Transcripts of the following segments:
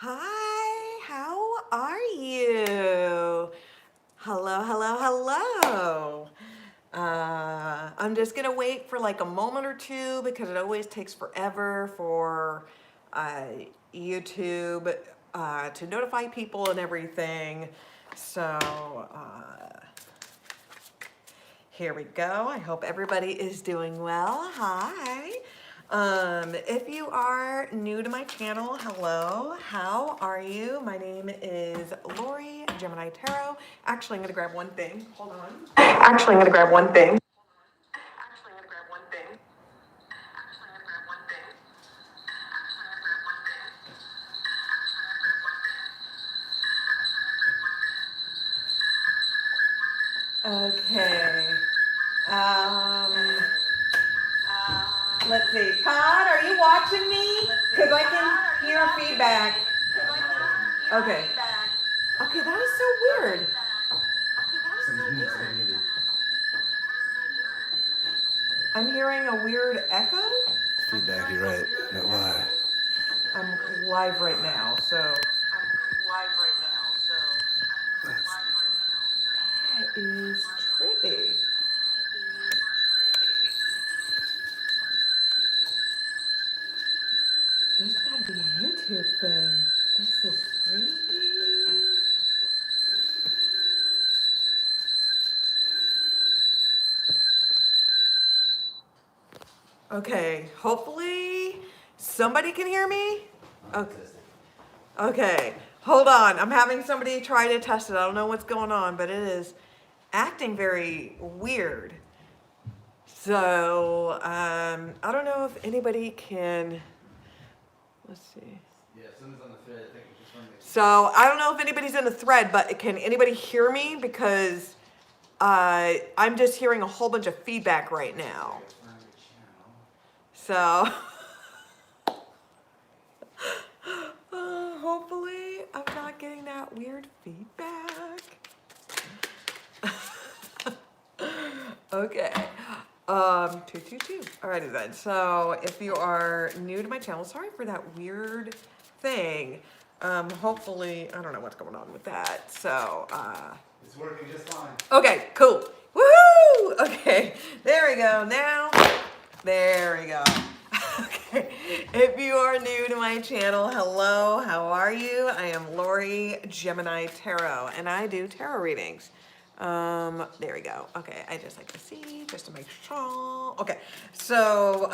Hi, how are you? Hello, hello, hello. I'm just gonna wait for like a moment or two because it always takes forever for uh, YouTube to notify people and everything. So here we go. I hope everybody is doing well. Hi. If you are new to my channel, hello. How are you? My name is Lori, Gemini Tarot. Actually, I'm going to grab one thing. Hold on. Actually, I'm going to grab one thing. Okay. Let's see. Todd, are you watching me? Because I can hear feedback. Okay. Okay, that is so weird. I'm hearing a weird echo. Feedback, you're right. Not why. I'm live right now, so. That is trippy. There's gotta be a YouTube thing. This is freaky. Okay, hopefully somebody can hear me. Okay. Okay, hold on. I'm having somebody try to test it. I don't know what's going on, but it is acting very weird. So, I don't know if anybody can, let's see. Yeah, someone's on the thread. I think it's just one of So I don't know if anybody's in the thread, but can anybody hear me? Because I'm just hearing a whole bunch of feedback right now. So hopefully I'm not getting that weird feedback. Okay. 222. Alrighty then. So if you are new to my channel, sorry for that weird thing. Hopefully, I don't know what's going on with that. So, It's working just fine. okay, cool. Woohoo! Okay, there we go. Now, there we go. Okay, if you are new to my channel, hello, how are you? I am Lori, Gemini Tarot, and I do tarot readings. There we go. Okay, I just like to see, just to make sure. Okay, so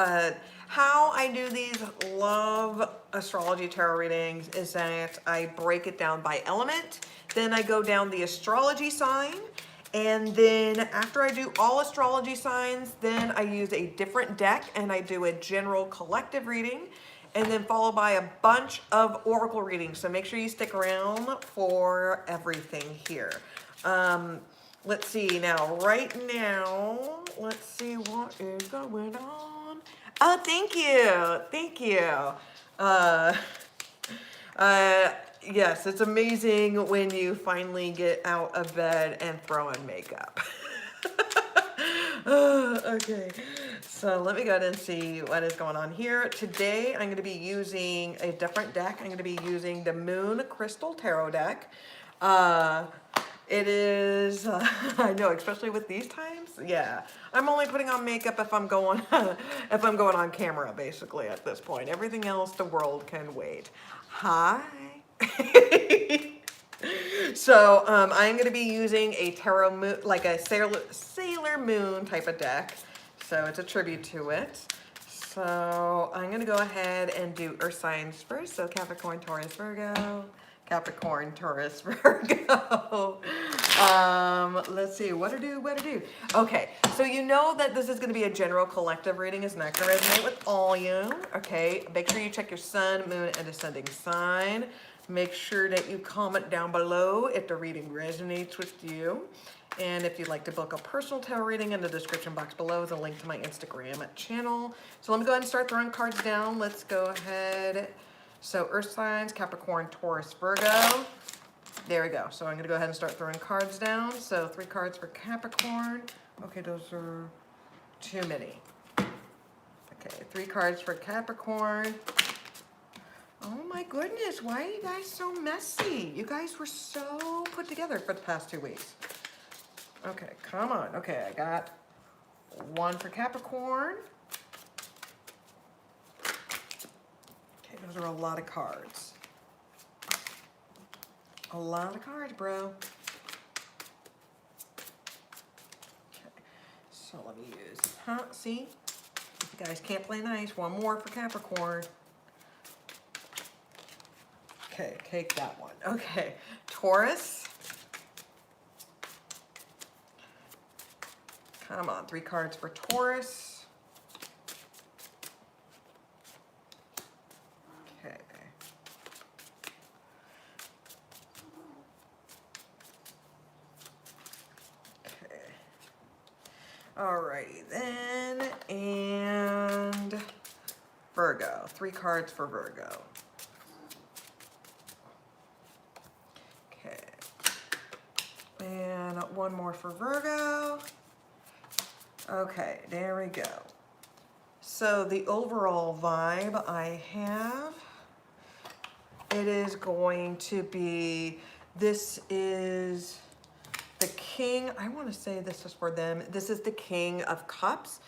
how I do these love astrology tarot readings is that I break it down by element, then I go down the astrology sign, and then after I do all astrology signs, then I use a different deck and I do a general collective reading, and then followed by a bunch of oracle readings. So make sure you stick around for everything here. Let's see now, right now, let's see what is going on. Oh, thank you. Thank you. Yes, it's amazing when you finally get out of bed and throw on makeup. Okay, so let me go ahead and see what is going on here. Today, I'm going to be using a different deck. I'm going to be using the Moon Crystal Tarot deck. It is, I know, especially with these times. Yeah, I'm only putting on makeup if I'm going, if I'm going on camera, basically at this point. Everything else, the world can wait. Hi. So I'm going to be using a tarot moon, like a Sailor Moon type of deck. So it's a tribute to it. So I'm going to go ahead and do Earth signs first. So Capricorn, Taurus, Virgo. Capricorn, Taurus, Virgo. Let's see, what to do? Okay, so you know that this is going to be a general collective reading. It's not going to resonate with all you. Okay, make sure you check your sun, moon, and ascending sign. Make sure that you comment down below if the reading resonates with you. And if you'd like to book a personal tarot reading, in the description box below is a link to my Instagram channel. So let me go ahead and start throwing cards down. Let's go ahead. So Earth signs, Capricorn, Taurus, Virgo. There we go. So I'm going to go ahead and start throwing cards down. So 3 cards for Capricorn. Okay, those are too many. Okay, 3 cards for Capricorn. Oh my goodness, why are you guys so messy? You guys were so put together for the past 2 weeks. Okay, come on. Okay, I got one for Capricorn. Okay, those are a lot of cards. A lot of cards, bro. Okay, so let me use, see? You guys can't play nice. One more for Capricorn. Okay, take that one. Okay, Taurus. Come on, 3 cards for Taurus. Okay. Okay. Alrighty then, and Virgo. 3 cards for Virgo. Okay. And one more for Virgo. Okay, there we go. So the overall vibe I have, it is going to be, this is the King, I want to say this is for them. This is the King of Cups.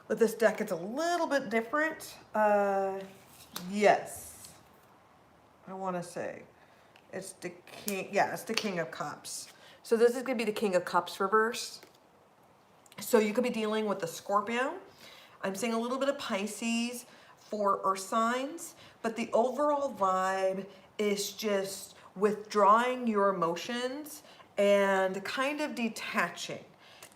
With this deck, it's a little bit different. Yes. I want to say it's the King, yeah, it's the King of Cups. So this is going to be the King of Cups reverse. So you could be dealing with the Scorpio. I'm seeing a little bit of Pisces for earth signs, but the overall vibe is just withdrawing your emotions and kind of detaching.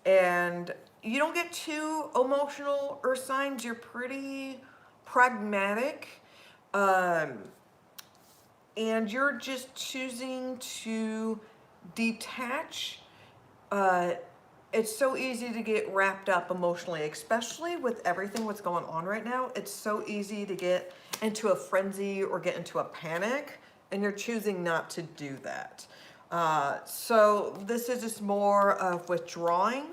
And you don't get too emotional, earth signs. You're pretty pragmatic. And you're just choosing to detach. It's so easy to get wrapped up emotionally, especially with everything what's going on right now. It's so easy to get into a frenzy or get into a panic, and you're choosing not to do that. So this is just more of withdrawing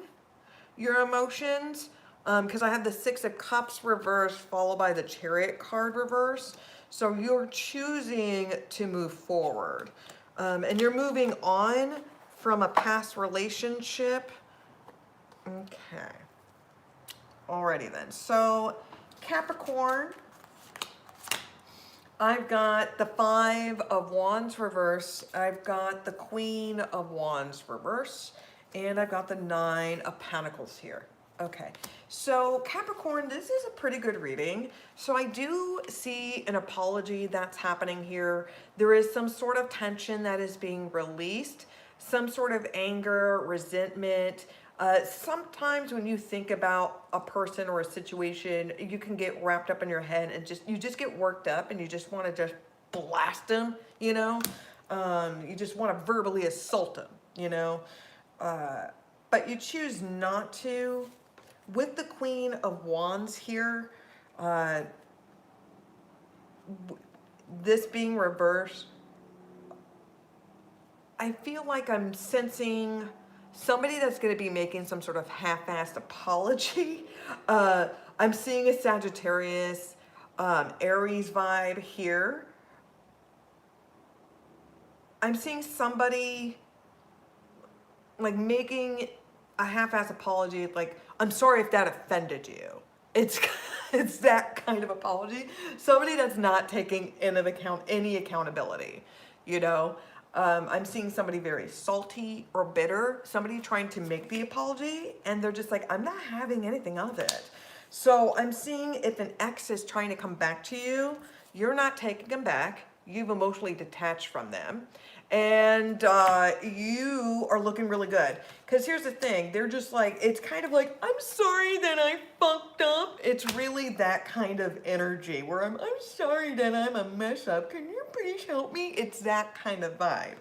your emotions, because I have the 6 of Cups reversed followed by the Chariot card reversed. So you're choosing to move forward, and you're moving on from a past relationship. Okay. Alrighty then. So Capricorn, I've got the 5 of Wands reverse. I've got the Queen of Wands reverse. And I've got the 9 of Pentacles here. Okay. So Capricorn, this is a pretty good reading. So I do see an apology that's happening here. There is some sort of tension that is being released. Some sort of anger, resentment. Sometimes when you think about a person or a situation, you can get wrapped up in your head and you just get worked up and you just want to just blast them, you know? You just want to verbally assault them, you know? But you choose not to. With the Queen of Wands here, this being reversed, I feel like I'm sensing somebody that's going to be making some sort of half-assed apology. I'm seeing a Sagittarius, Aries vibe here. I'm seeing somebody like making a half-assed apology, like, I'm sorry if that offended you. It's that kind of apology. Somebody that's not taking into account any accountability, you know? I'm seeing somebody very salty or bitter, somebody trying to make the apology, and they're just like, I'm not having anything of it. So I'm seeing if an ex is trying to come back to you, you're not taking them back. You've emotionally detached from them. And you are looking really good. Because here's the thing, they're just like, it's kind of like, I'm sorry that I fucked up. It's really that kind of energy where I'm sorry that I'm a mess up. Can you please help me? It's that kind of vibe.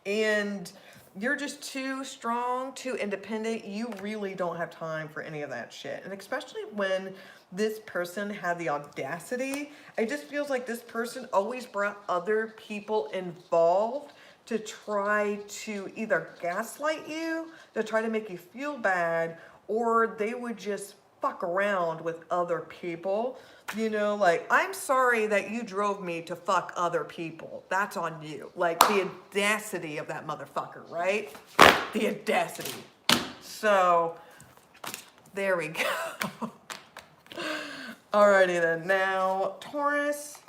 And you're just too strong, too independent. You really don't have time for any of that shit. And especially when this person had the audacity, it just feels like this person always brought other people involved to try to either gaslight you, to try to make you feel bad, or they would just fuck around with other people. You know, like, I'm sorry that you drove me to fuck other people. That's on you. Like, the audacity of that motherfucker, right? The audacity. So, there we go. Alrighty then. Now, Taurus.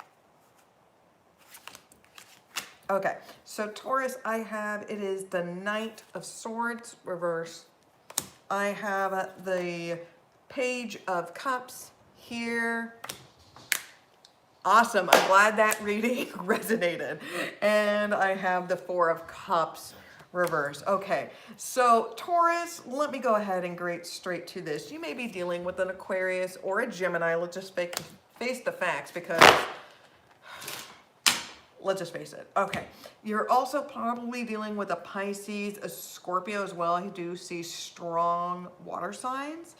Okay, so Taurus, I have, it is the Knight of Swords reverse. I have the Page of Cups here. Awesome, I'm glad that reading resonated. And I have the Four of Cups reverse. Okay, so Taurus, let me go ahead and get straight to this. You may be dealing with an Aquarius or a Gemini. Let's just face the facts, because let's just face it. Okay, you're also probably dealing with a Pisces, a Scorpio as well. I do see strong water signs.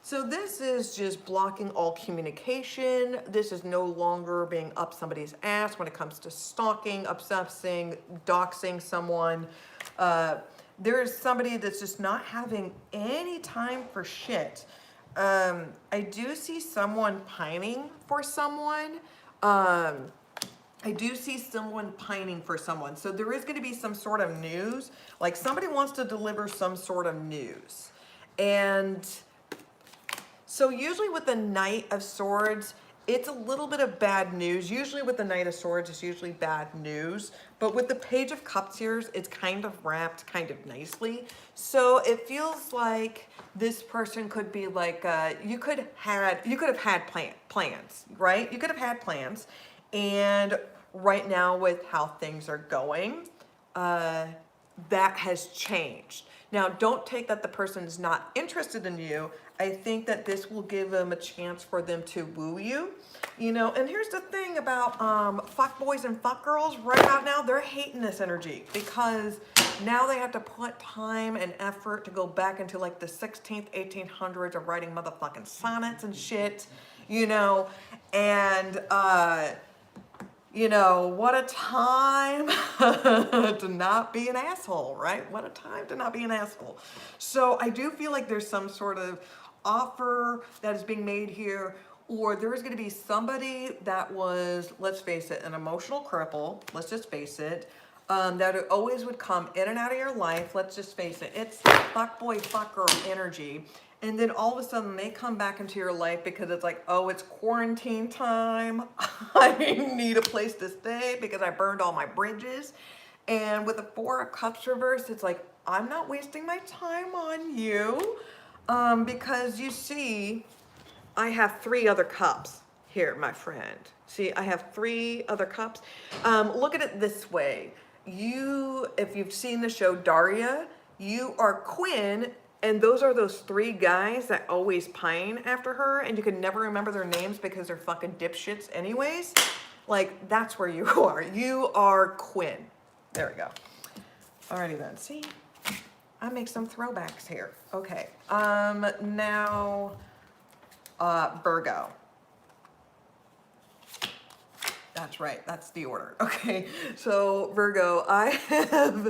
So this is just blocking all communication. This is no longer being up somebody's ass when it comes to stalking, obsessing, doxing someone. There is somebody that's just not having any time for shit. I do see someone pining for someone. I do see someone pining for someone. So there is going to be some sort of news. Like, somebody wants to deliver some sort of news. And so usually with the Knight of Swords, it's a little bit of bad news. Usually with the Knight of Swords, it's usually bad news. But with the Page of Cups here, it's kind of wrapped kind of nicely. So it feels like this person could be like, you could have had plans, right? You could have had plans. And right now with how things are going, that has changed. Now, don't take that the person's not interested in you. I think that this will give them a chance for them to woo you. You know, and here's the thing about fuck boys and fuck girls right about now, they're hating this energy, because now they have to put time and effort to go back into like the 16th, 1800s of writing motherfucking sonnets and shit, you know, and you know, what a time to not be an asshole, right? What a time to not be an asshole. So I do feel like there's some sort of offer that is being made here, or there is going to be somebody that was, let's face it, an emotional cripple, let's just face it, that always would come in and out of your life. Let's just face it, it's fuck boy, fuck girl energy. And then all of a sudden they come back into your life because it's like, oh, it's quarantine time. I need a place to stay because I burned all my bridges. And with the Four of Cups reverse, it's like, I'm not wasting my time on you. Because you see, I have 3 other cups here, my friend. See, I have 3 other cups. Look at it this way. If you've seen the show Daria, you are Quinn. And those are those 3 guys that always pine after her, and you can never remember their names because they're fucking dipshits anyways. Like, that's where you are. You are Quinn. There we go. Alrighty then. See, I make some throwbacks here. Okay. Now, Virgo. That's right. That's the order. Okay. So Virgo, I have,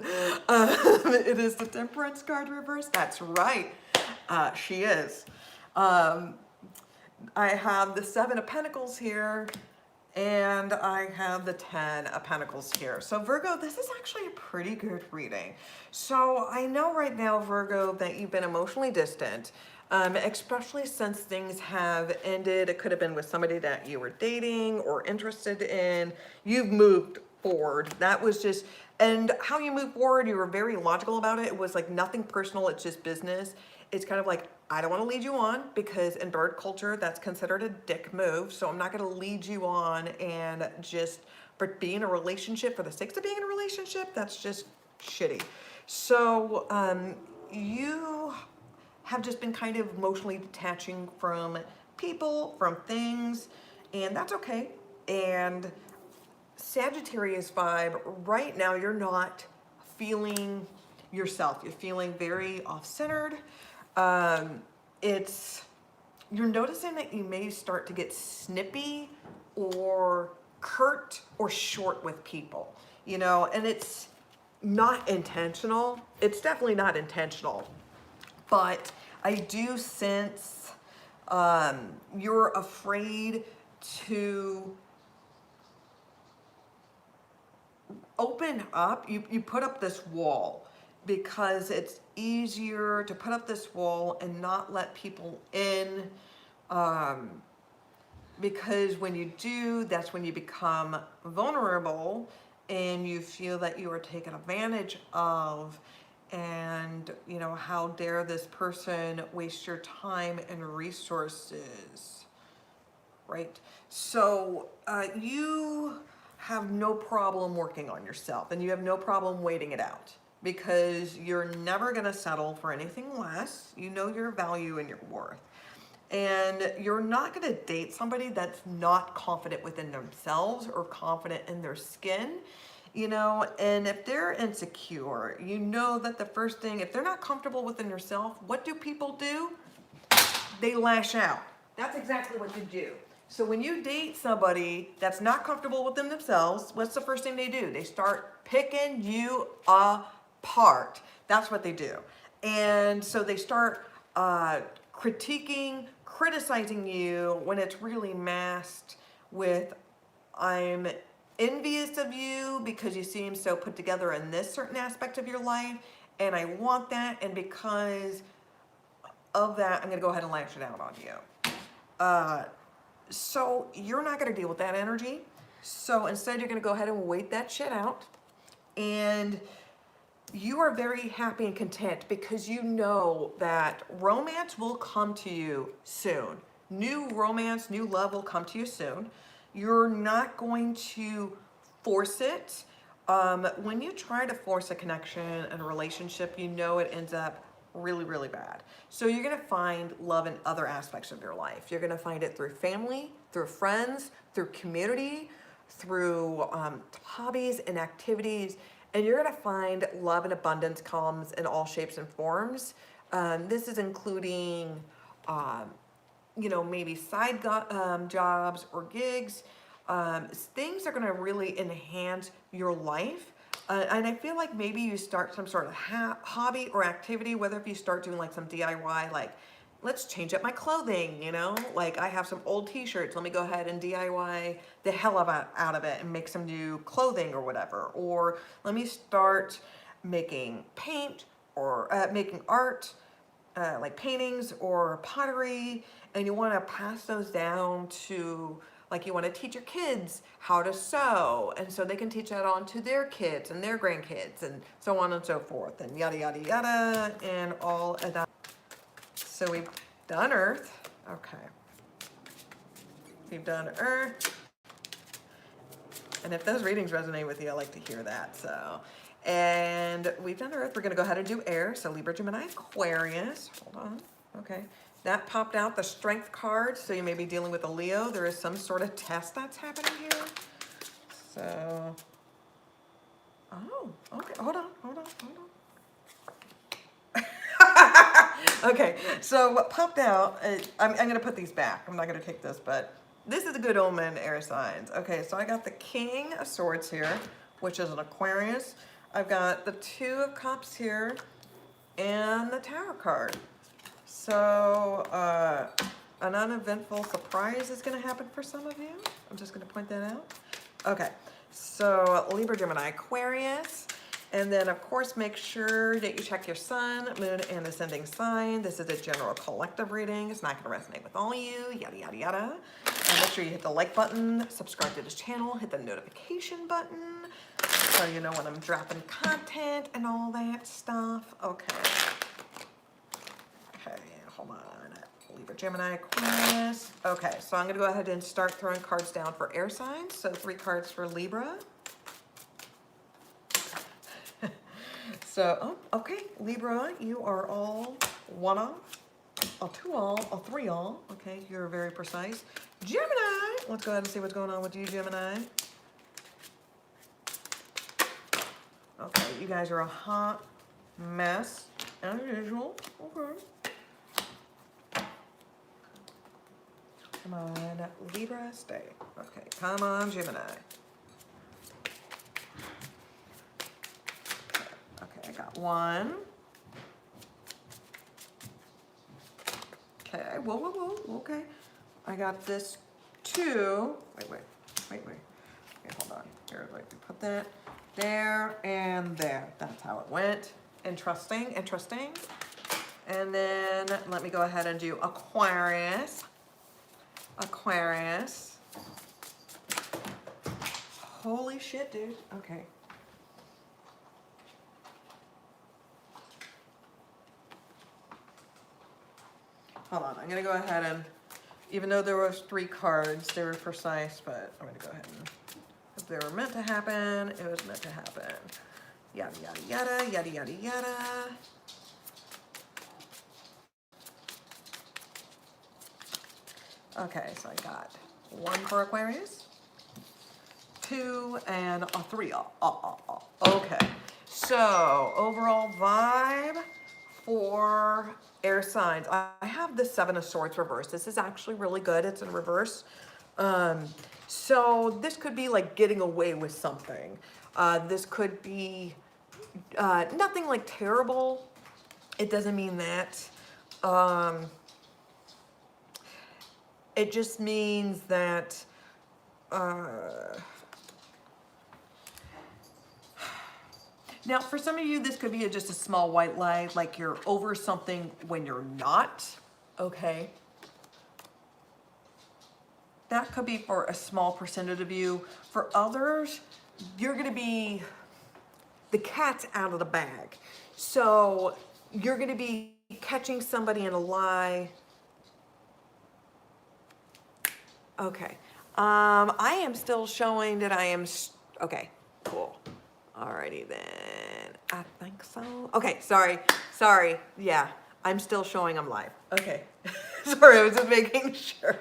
it is the Temperance card reverse. That's right. She is. I have the 7 of Pentacles here, and I have the 10 of Pentacles here. So Virgo, this is actually a pretty good reading. So I know right now, Virgo, that you've been emotionally distant. Especially since things have ended. It could have been with somebody that you were dating or interested in. You've moved forward. That was just, and how you move forward, you were very logical about it. It was like nothing personal, it's just business. It's kind of like, I don't want to lead you on, because in bird culture, that's considered a dick move. So I'm not going to lead you on and just for being in a relationship for the sake of being in a relationship. That's just shitty. So you have just been kind of emotionally detaching from people, from things, and that's okay. And Sagittarius vibe, right now you're not feeling yourself. You're feeling very off-centered. You're noticing that you may start to get snippy or curt or short with people, you know, and it's not intentional. It's definitely not intentional. But I do sense You're afraid to open up. You put up this wall because it's easier to put up this wall and not let people in. Because when you do, that's when you become vulnerable and you feel that you are taken advantage of. And, you know, how dare this person waste your time and resources, right? So you have no problem working on yourself and you have no problem waiting it out because you're never going to settle for anything less. You know your value and your worth. And you're not going to date somebody that's not confident within themselves or confident in their skin, you know. And if they're insecure, you know that the first thing, if they're not comfortable within yourself, what do people do? They lash out. That's exactly what you do. So when you date somebody that's not comfortable within themselves, what's the first thing they do? They start picking you apart. That's what they do. And so they start critiquing, criticizing you when it's really masked with, I'm envious of you because you seem so put together in this certain aspect of your life, and I want that, and because of that, I'm going to go ahead and lash it out on you. So you're not going to deal with that energy. So instead, you're going to go ahead and wait that shit out. And you are very happy and content because you know that romance will come to you soon. New romance, new love will come to you soon. You're not going to force it. When you try to force a connection and a relationship, you know it ends up really, really bad. So you're going to find love in other aspects of your life. You're going to find it through family, through friends, through community, through hobbies and activities. And you're going to find love and abundance comes in all shapes and forms. This is including, you know, maybe side jobs or gigs. Things are going to really enhance your life. And I feel like maybe you start some sort of hobby or activity, whether if you start doing like some DIY, like let's change up my clothing, you know, like I have some old t-shirts, let me go ahead and DIY the hell out of it and make some new clothing or whatever. Or let me start making paint or making art, like paintings or pottery, and you want to pass those down to, like, you want to teach your kids how to sew, and so they can teach that on to their kids and their grandkids and so on and so forth, and yada yada yada, and all of that. So we've done Earth. Okay, we've done Earth, and if those readings resonate with you, I like to hear that. So, and we've done Earth. We're going to go ahead and do air. So Libra, Gemini, Aquarius. Hold on. Okay. That popped out the Strength card. So you may be dealing with a Leo. There is some sort of test that's happening here. So, oh, okay. Hold on. Okay. So what popped out, I'm going to put these back. I'm not going to take this, but this is a good omen, air signs. Okay. So I got the King of Swords here, which is an Aquarius. I've got the Two of Cups here and the Tower card. So an uneventful surprise is going to happen for some of you. I'm just going to point that out. Okay, so Libra, Gemini, Aquarius. And then, of course, make sure that you check your sun, moon, and ascending sign. This is a general collective reading. It's not going to resonate with all of you, yada, yada, yada. And make sure you hit the like button, subscribe to this channel, hit the notification button so you know when I'm dropping content and all that stuff. Okay. Okay, hold on. Libra, Gemini, Aquarius. Okay, so I'm going to go ahead and start throwing cards down for air signs. So 3 cards for Libra. So, oh, okay, Libra, you are all 1 off, all 2 all, all 3 all. Okay, you're very precise. Gemini, let's go ahead and see what's going on with you, Gemini. Okay, you guys are a hot mess, as usual. Okay. Come on, Libra, stay. Okay, come on, Gemini. Okay, I got 1. Okay, whoa, okay. I got this too. Wait. Okay, hold on. Here, like we put that there and there. That's how it went. Interesting. And then let me go ahead and do Aquarius. Holy shit, dude. Okay. Hold on, I'm gonna go ahead and, even though there was 3 cards, they were precise, but I'm gonna go ahead and, if they were meant to happen, it was meant to happen. Yada, yada, yada, yada, yada, yada. Okay, so I got 1 for Aquarius, 2, and a 3. Okay, so overall vibe for air signs. I have the 7 of Swords reversed. This is actually really good. It's in reverse. So this could be like getting away with something. This could be nothing like terrible. It doesn't mean that. It just means that now, for some of you, this could be just a small white lie, like you're over something when you're not, okay? That could be for a small percentage of you. For others, you're gonna be, the cat's out of the bag. So you're gonna be catching somebody in a lie. Okay, I am still showing that I am, okay, cool. Alrighty then, I think so. Okay, sorry, yeah, I'm still showing I'm live. Okay, sorry, I was just making sure.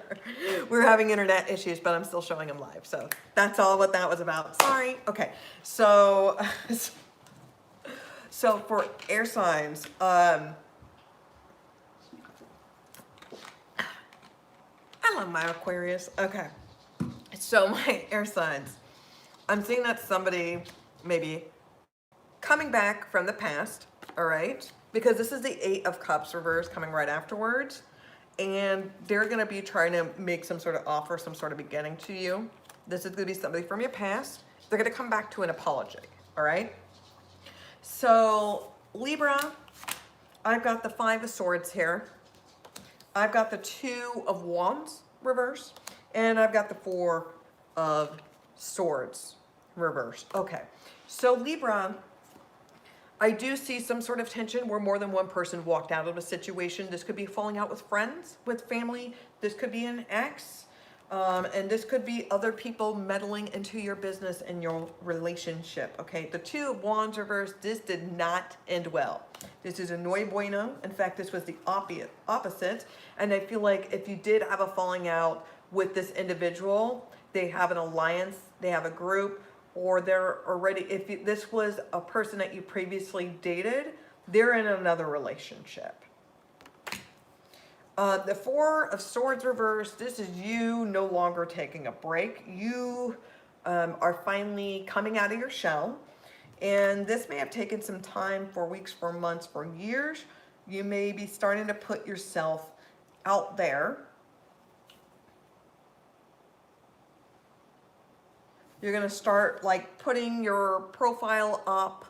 We're having internet issues, but I'm still showing I'm live. So that's all what that was about, sorry. Okay, so, so for air signs, I love my Aquarius. Okay, so my air signs, I'm seeing that somebody maybe coming back from the past, all right? Because this is the 8 of Cups reverse coming right afterwards. And they're gonna be trying to make some sort of offer, some sort of beginning to you. This is gonna be somebody from your past. They're gonna come back to an apology, all right? So Libra, I've got the 5 of Swords here. I've got the 2 of Wands reverse. And I've got the 4 of Swords reverse. Okay, so Libra, I do see some sort of tension where more than one person walked out of a situation. This could be falling out with friends, with family. This could be an ex. And this could be other people meddling into your business and your relationship, okay? The 2 of Wands reversed, this did not end well. This is a no bueno. In fact, this was the opposite. And I feel like if you did have a falling out with this individual, they have an alliance, they have a group, or they're already, if this was a person that you previously dated, they're in another relationship. The 4 of Swords reversed, this is you no longer taking a break. You are finally coming out of your shell. And this may have taken some time, for weeks, for months, for years. You may be starting to put yourself out there. You're gonna start like putting your profile up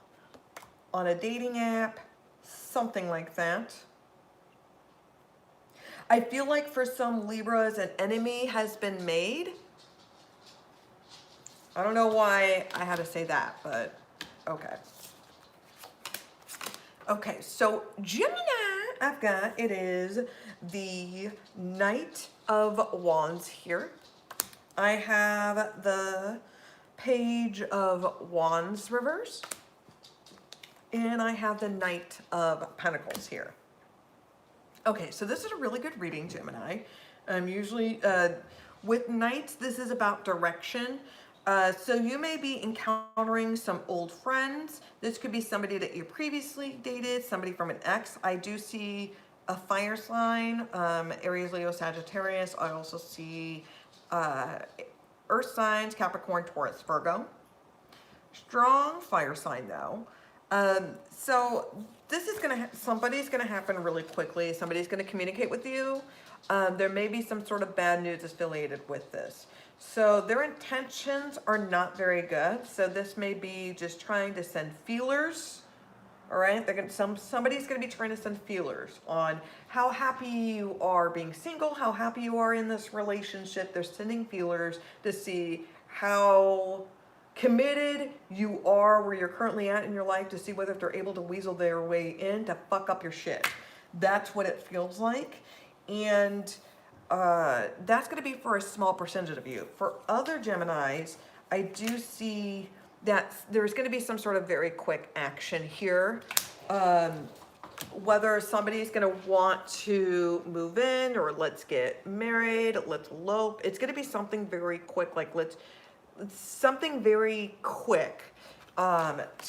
on a dating app, something like that. I feel like for some Libras, an enemy has been made. I don't know why I had to say that, but okay. Okay, so Gemini, I've got, it is the Knight of Wands here. I have the Page of Wands reverse, and I have the Knight of Pentacles here. Okay, so this is a really good reading, Gemini. Usually with Knights, this is about direction. So you may be encountering some old friends. This could be somebody that you previously dated, somebody from an ex. I do see a fire sign, Aries, Leo, Sagittarius. I also see earth signs, Capricorn, Taurus, Virgo. Strong fire sign though. So this is gonna, somebody's gonna happen really quickly. Somebody's gonna communicate with you. There may be some sort of bad news affiliated with this. So their intentions are not very good. So this may be just trying to send feelers. All right, they're gonna, somebody's gonna be trying to send feelers on how happy you are being single, how happy you are in this relationship. They're sending feelers to see how committed you are where you're currently at in your life, to see whether if they're able to weasel their way in to fuck up your shit. That's what it feels like. And that's going to be for a small percentage of you. For other Geminis, I do see that there's going to be some sort of very quick action here. Whether somebody's going to want to move in, or let's get married, let's elope. It's going to be something very quick, like something very quick,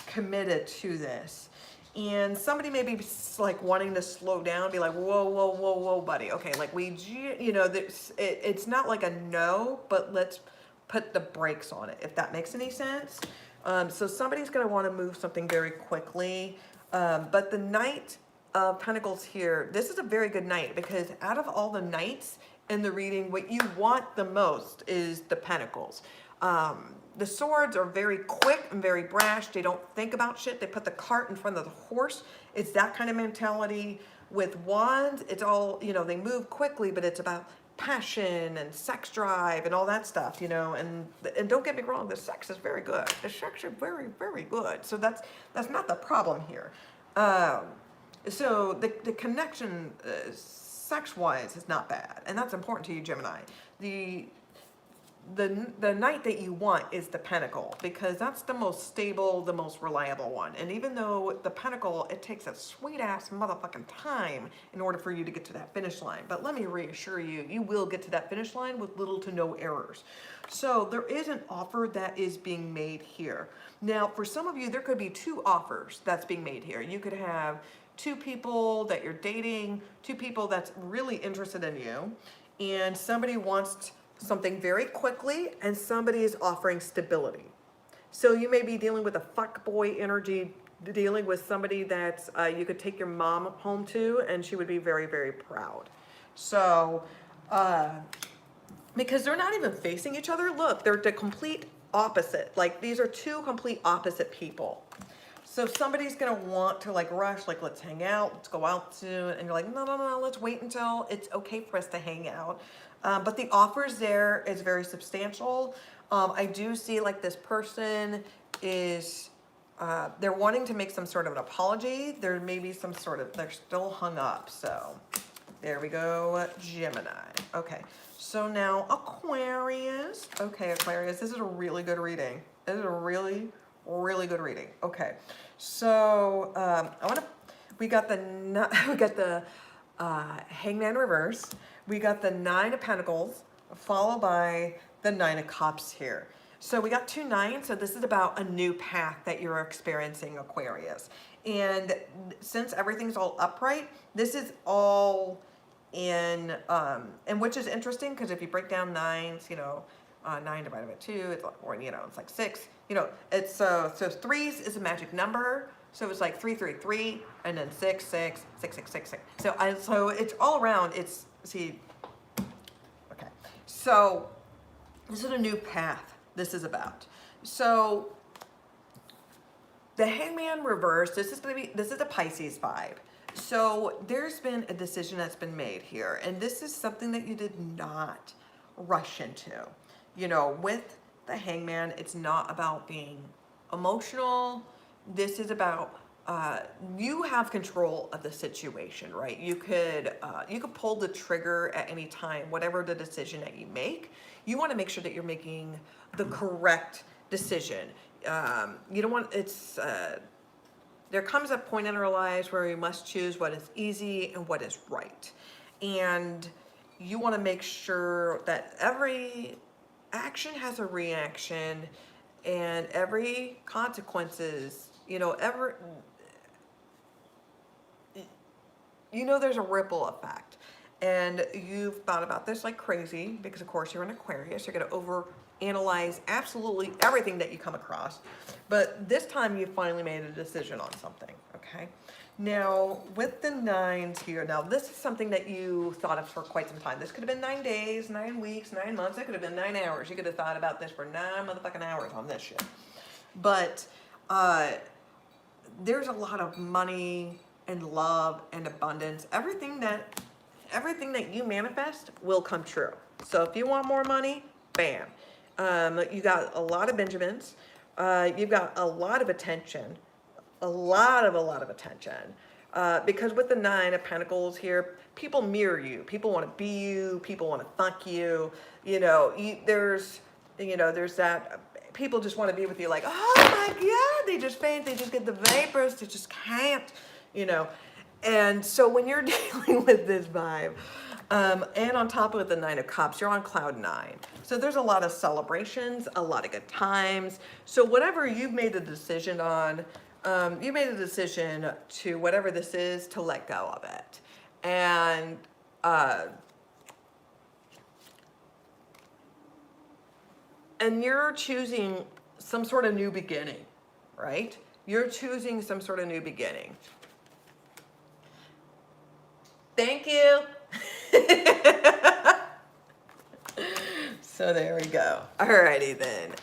committed to this. And somebody may be like wanting to slow down, be like, whoa, whoa, whoa, whoa, buddy. Okay, like it's not like a no, but let's put the brakes on it, if that makes any sense. So somebody's gonna wanna move something very quickly. But the Knight of Pentacles here, this is a very good night, because out of all the knights in the reading, what you want the most is the Pentacles. The swords are very quick and very brash. They don't think about shit. They put the cart in front of the horse. It's that kind of mentality. With wands, it's all, they move quickly, but it's about passion and sex drive and all that stuff, and don't get me wrong, the sex is very good. The sex is very, very good. So that's not the problem here. So the connection, sex-wise, is not bad, and that's important to you, Gemini. The knight that you want is the pentacle, because that's the most stable, the most reliable one. And even though the pentacle, it takes a sweet ass motherfucking time in order for you to get to that finish line. But let me reassure you, you will get to that finish line with little to no errors. So there is an offer that is being made here. Now, for some of you, there could be two offers that's being made here. You could have two people that you're dating, two people that's really interested in you, and somebody wants something very quickly, and somebody is offering stability. So you may be dealing with a fuckboy energy, dealing with somebody that's you could take your mom home to, and she would be very, very proud. So because they're not even facing each other. Look, they're the complete opposite. Like, these are two complete opposite people. So somebody's gonna want to like rush, like, let's hang out, let's go out soon, and you're like, no, no, no, let's wait until it's okay for us to hang out. But the offers there is very substantial. I do see like this person is, they're wanting to make some sort of an apology. There may be some sort of, they're still hung up. So there we go, Gemini. Okay, so now Aquarius. Okay, Aquarius, this is a really good reading. This is a really, really good reading. Okay, so we got the Hangman reverse. We got the Nine of Pentacles, followed by the Nine of Cups here. So we got two nines, so this is about a new path that you're experiencing, Aquarius. And since everything's all upright, this is all in, and which is interesting, because if you break down nines, 9 divided by 2, it's like, or, it's like 6. It's so threes is a magic number. So it's like 3, 3, 3, and then 6, 6, 6, 6, 6, 6. So it's all around. It's, see, okay. So this is a new path this is about. So the Hangman reverse, this is a Pisces vibe. So there's been a decision that's been made here, and this is something that you did not rush into. With the Hangman, it's not about being emotional. This is about you have control of the situation, right? You could pull the trigger at any time, whatever the decision that you make. You want to make sure that you're making the correct decision. You don't want there comes a point in our lives where we must choose what is easy and what is right, and you want to make sure that every action has a reaction, and every consequences, there's a ripple effect. And you've thought about this like crazy, because of course you're an Aquarius, you're going to analyze absolutely everything that you come across. But this time you finally made a decision on something, okay? Now, with the nines here, now this is something that you thought of for quite some time. This could have been 9 days, 9 weeks, 9 months. It could have been 9 hours. You could have thought about this for 9 motherfucking hours on this shit. But there's a lot of money and love and abundance. Everything that you manifest will come true. So if you want more money, bam. You got a lot of Benjamins. You've got a lot of attention. A lot of attention. Because with the 9 of Pentacles here, people mirror you. People want to be you. People want to fuck you. You know, there's that. People just want to be with you, like, oh my God, they just faint, they just get the vapors, they just can't, you know. And so when you're dealing with this vibe, and on top of the 9 of Cups, you're on cloud 9. So there's a lot of celebrations, a lot of good times. So whatever you've made a decision on, you made a decision to, whatever this is, to let go of it. And you're choosing some sort of new beginning, right? You're choosing some sort of new beginning. Thank you. So there we go. Alrighty then.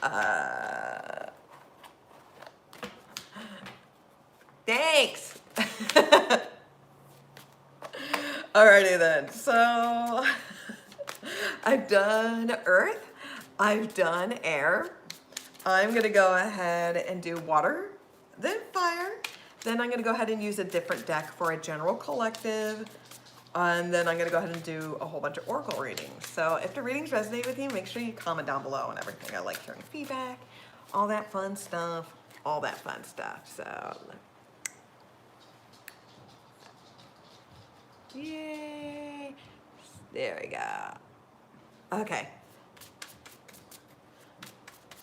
Thanks. Alrighty then. So I've done Earth. I've done air. I'm going to go ahead and do water, then fire. Then I'm going to go ahead and use a different deck for a general collective. And then I'm going to go ahead and do a whole bunch of oracle readings. So if the readings resonate with you, make sure you comment down below and everything. I like hearing feedback, all that fun stuff, So, yay. There we go. Okay.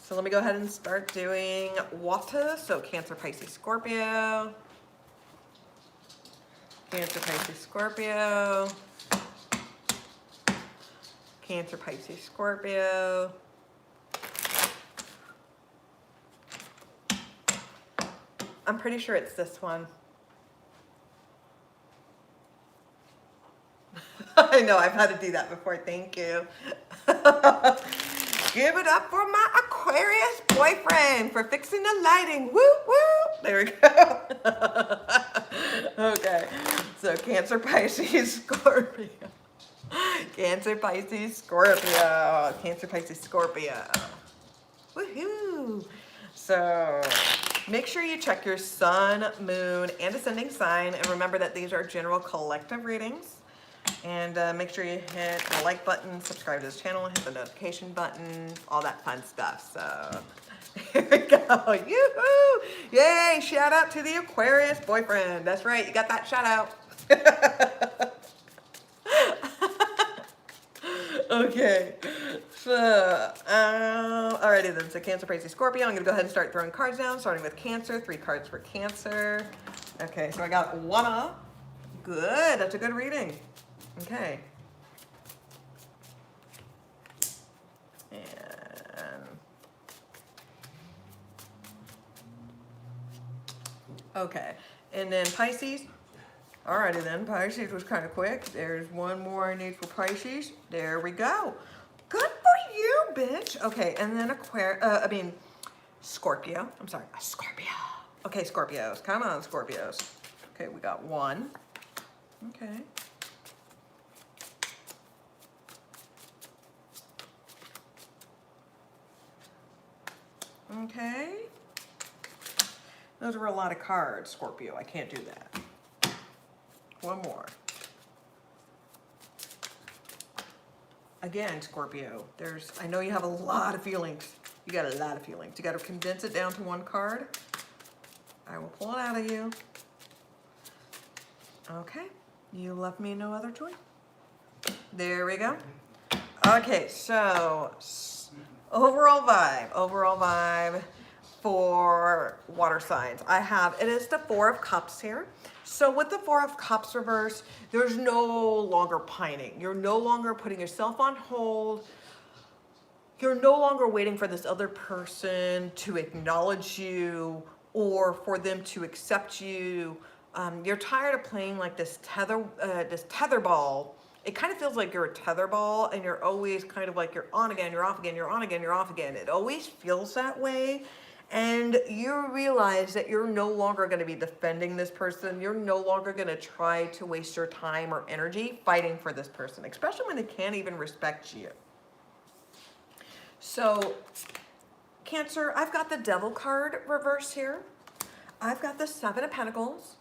So let me go ahead and start doing water. So Cancer, Pisces, Scorpio. Cancer, Pisces, Scorpio. Cancer, Pisces, Scorpio. I'm pretty sure it's this one. I know, I've had to do that before. Thank you. Give it up for my Aquarius boyfriend for fixing the lighting. Woo, woo. There we go. Okay. So Cancer, Pisces, Scorpio. Cancer, Pisces, Scorpio. Cancer, Pisces, Scorpio. Woohoo. So make sure you check your sun, moon, and ascending sign. And remember that these are general collective readings. And make sure you hit the like button, subscribe to this channel, hit the notification button, all that fun stuff. So here we go. Yoo-hoo! Yay! Shout out to the Aquarius boyfriend. That's right. You got that shout out. Okay. So, alrighty then. So Cancer, Pisces, Scorpio. I'm going to go ahead and start throwing cards down, starting with Cancer. 3 cards for Cancer. Okay. So I got one. Good. That's a good reading. Okay. And okay. And then Pisces. Alrighty then. Pisces was kind of quick. There's one more I need for Pisces. There we go. Good for you, bitch. Okay. And then Scorpio. I'm sorry. Scorpio. Okay, Scorpios. Come on, Scorpios. Okay, we got 1. Okay. Okay. Those were a lot of cards, Scorpio. I can't do that. 1 more. Again, Scorpio, I know you have a lot of feelings. You got a lot of feelings. You got to condense it down to 1 card. I will pull it out of you. Okay. You left me no other choice. There we go. Okay, so overall vibe for water signs. It is the 4 of Cups here. So with the 4 of Cups reverse, there's no longer pining. You're no longer putting yourself on hold. you're no longer waiting for this other person to acknowledge you or for them to accept you. You're tired of playing like this tether ball. It kind of feels like you're a tether ball, and you're always kind of like you're on again, you're off again, you're on again, you're off again. It always feels that way. And you realize that you're no longer going to be defending this person. You're no longer going to try to waste your time or energy fighting for this person, especially when they can't even respect you. So, Cancer, I've got the Devil card reversed here. I've got the Seven of Pentacles.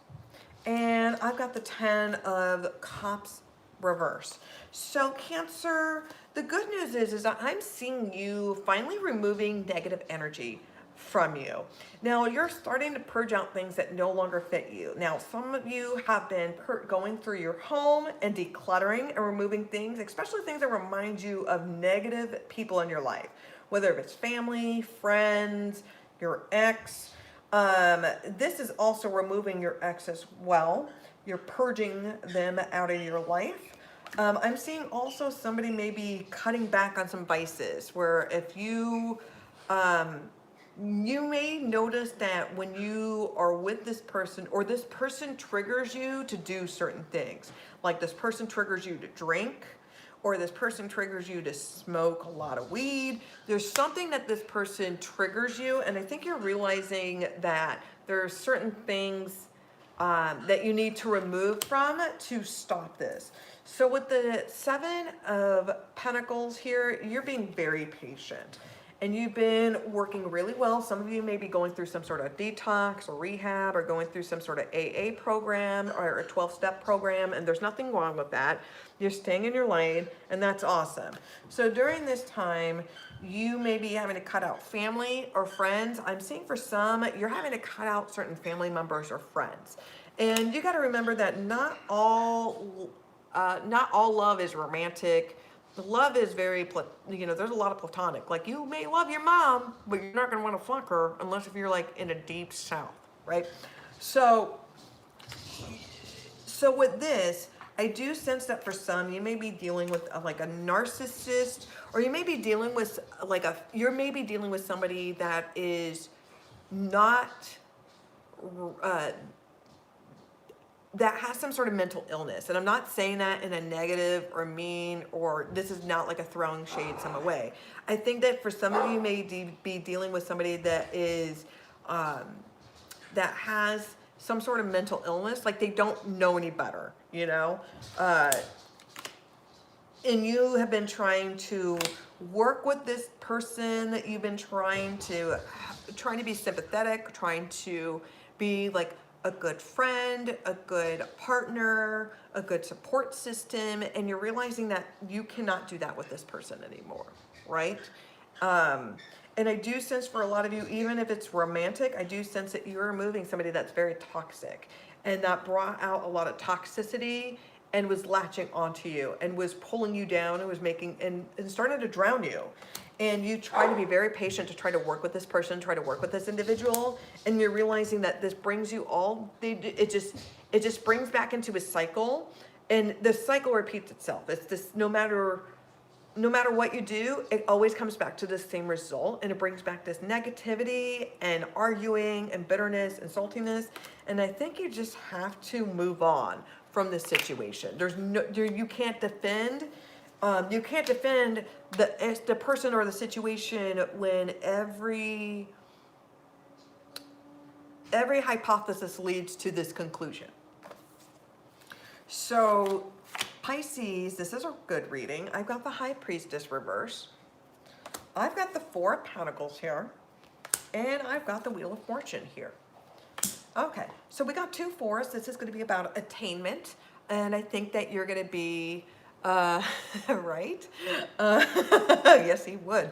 And I've got the 10 of Cups reversed. So, Cancer, the good news is that I'm seeing you finally removing negative energy from you. Now, you're starting to purge out things that no longer fit you. Now, some of you have been going through your home and decluttering and removing things, especially things that remind you of negative people in your life, whether it's family, friends, your ex. This is also removing your ex as well. You're purging them out of your life. I'm seeing also somebody maybe cutting back on some vices, where if you you may notice that when you are with this person, or this person triggers you to do certain things, like this person triggers you to drink, or this person triggers you to smoke a lot of weed. There's something that this person triggers you, and I think you're realizing that there are certain things that you need to remove from to stop this. So with the Seven of Pentacles here, you're being very patient. And you've been working really well. Some of you may be going through some sort of detox or rehab, or going through some sort of AA program or a 12-step program, and there's nothing wrong with that. You're staying in your lane, and that's awesome. So during this time, you may be having to cut out family or friends. I'm seeing for some, you're having to cut out certain family members or friends. And you got to remember that not all love is romantic. Love is very, there's a lot of platonic. Like, you may love your mom, but you're not going to want to fuck her unless if you're like in a deep south, right? So with this, I do sense that for some, you may be dealing with like a narcissist, or you may be dealing with somebody that is not, that has some sort of mental illness. And I'm not saying that in a negative or mean, or this is not like a throwing shade some way. I think that for some of you may be dealing with somebody that is, that has some sort of mental illness, like they don't know any better, and you have been trying to work with this person. You've been trying to be sympathetic, trying to be like a good friend, a good partner, a good support system, and you're realizing that you cannot do that with this person anymore, right? And I do sense for a lot of you, even if it's romantic, I do sense that you're removing somebody that's very toxic, and that brought out a lot of toxicity and was latching onto you and was pulling you down and was making, and started to drown you. And you try to be very patient to try to work with this person, try to work with this individual, and you're realizing that this brings you all, it just brings back into a cycle, and the cycle repeats itself. It's this, no matter what you do, it always comes back to the same result, and it brings back this negativity and arguing and bitterness and saltiness. And I think you just have to move on from this situation. You can't defend. You can't defend the person or the situation when every hypothesis leads to this conclusion. So, Pisces, this is a good reading. I've got the High Priestess reverse. I've got the Four of Pentacles here. And I've got the Wheel of Fortune here. Okay, so we got two fours. This is going to be about attainment. And I think that you're going to be, right? Yes, he would.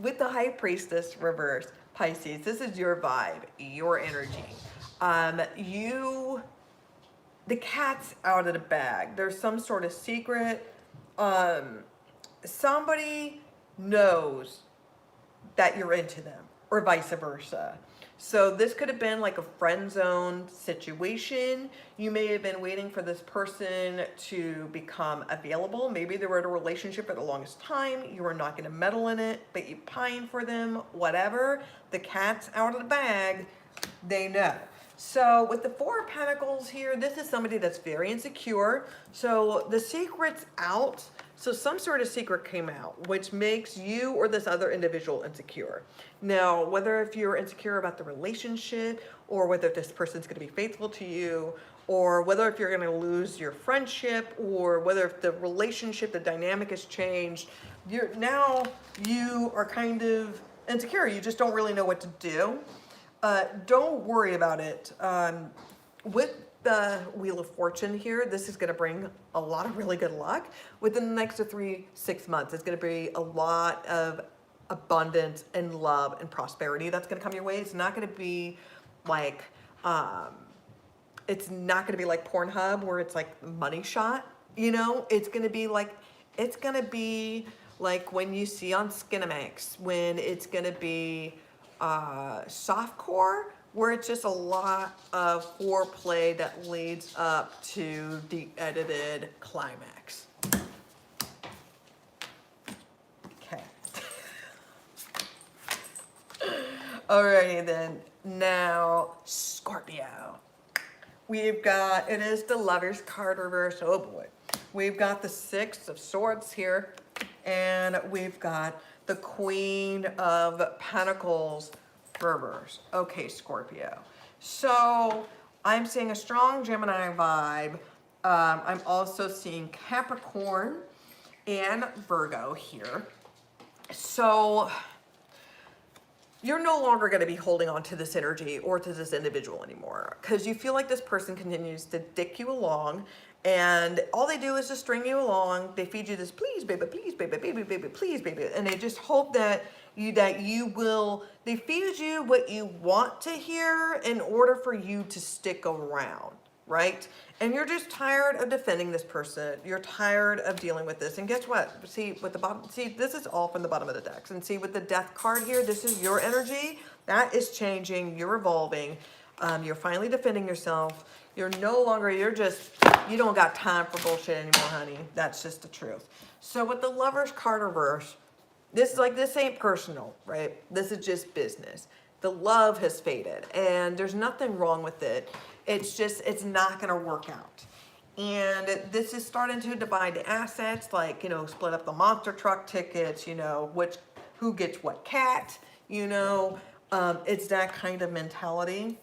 With the High Priestess reverse, Pisces, this is your vibe, your energy. The cat's out of the bag. There's some sort of secret. Somebody knows that you're into them. or vice versa. So this could have been like a friend zone situation. You may have been waiting for this person to become available. Maybe they were in a relationship for the longest time. You were not going to meddle in it, but you pine for them, whatever. The cat's out of the bag. They know. So with the Four of Pentacles here, this is somebody that's very insecure. So the secret's out. So some sort of secret came out, which makes you or this other individual insecure. Now, whether if you're insecure about the relationship, or whether this person's going to be faithful to you, or whether if you're going to lose your friendship, or whether if the relationship, the dynamic has changed, you are kind of insecure. You just don't really know what to do. Don't worry about it. With the Wheel of Fortune here, this is going to bring a lot of really good luck within the next 6 months. It's going to be a lot of abundance and love and prosperity that's going to come your way. It's not going to be like Pornhub where it's like money shot. You know, it's going to be like when you see on Skinamax, when it's going to be softcore, where it's just a lot of foreplay that leads up to the edited climax. Okay. Alrighty then. Now, Scorpio. We've got, it is the Lover's card reverse. Oh boy. We've got the Six of Swords here, and we've got the Queen of Pentacles reverse. Okay, Scorpio. So I'm seeing a strong Gemini vibe. I'm also seeing Capricorn and Virgo here. So you're no longer going to be holding on to this energy or to this individual anymore, because you feel like this person continues to dick you along, and all they do is just string you along. They feed you this, please baby, please baby, baby, baby, please baby, and they just hope that you will, they feed you what you want to hear in order for you to stick around, right? And you're just tired of defending this person. You're tired of dealing with this. And guess what? See, with the bottom, see, this is all from the bottom of the decks. And see, with the Death card here, this is your energy. That is changing. You're evolving. You're finally defending yourself. You're no longer, you don't got time for bullshit anymore, honey. That's just the truth. So with the Lover's card reverse, this ain't personal, right? This is just business. The love has faded, and there's nothing wrong with it. It's just, it's not going to work out. And this is starting to divide the assets, like, split up the monster truck tickets, who gets what cat, it's that kind of mentality.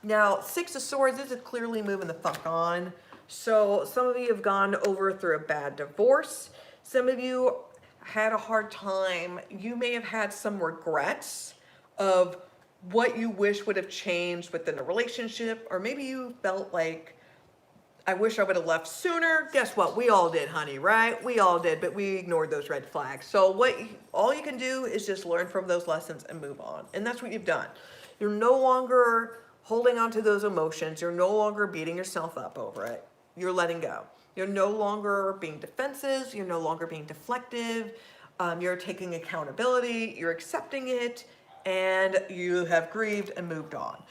Now, Six of Swords, this is clearly moving the fuck on. So some of you have gone over through a bad divorce. Some of you had a hard time. You may have had some regrets of what you wish would have changed within a relationship, or maybe you felt like, I wish I would have left sooner. Guess what? We all did, honey, right? We all did, but we ignored those red flags. So all you can do is just learn from those lessons and move on. And that's what you've done. You're no longer holding on to those emotions. You're no longer beating yourself up over it. You're letting go. You're no longer being defensive. You're no longer being deflective. You're taking accountability. You're accepting it. And you have grieved and moved on.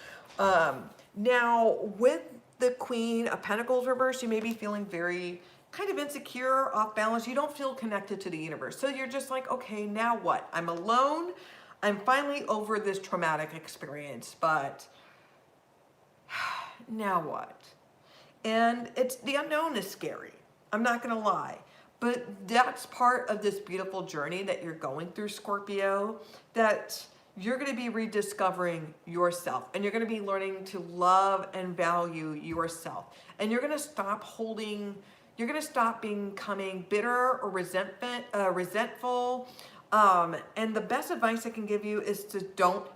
Now, with the Queen of Pentacles reverse, you may be feeling very kind of insecure, off balance. You don't feel connected to the universe. So you're just like, okay, now what? I'm alone. I'm finally over this traumatic experience, but now what? And the unknown is scary. I'm not going to lie. But that's part of this beautiful journey that you're going through, Scorpio, that you're going to be rediscovering yourself, and you're going to be learning to love and value yourself. And you're going to stop becoming bitter or resentful. And the best advice I can give you is to don't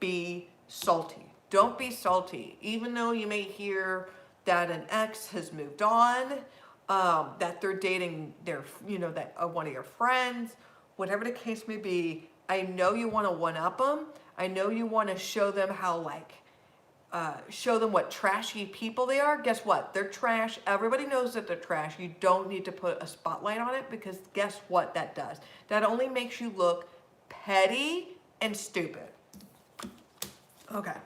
be salty. Don't be salty. Even though you may hear that an ex has moved on, that they're dating one of your friends, whatever the case may be, I know you want to one-up them. I know you want to show them show them what trashy people they are. Guess what? They're trash. Everybody knows that they're trash. You don't need to put a spotlight on it, because guess what that does? That only makes you look petty and stupid. Okay.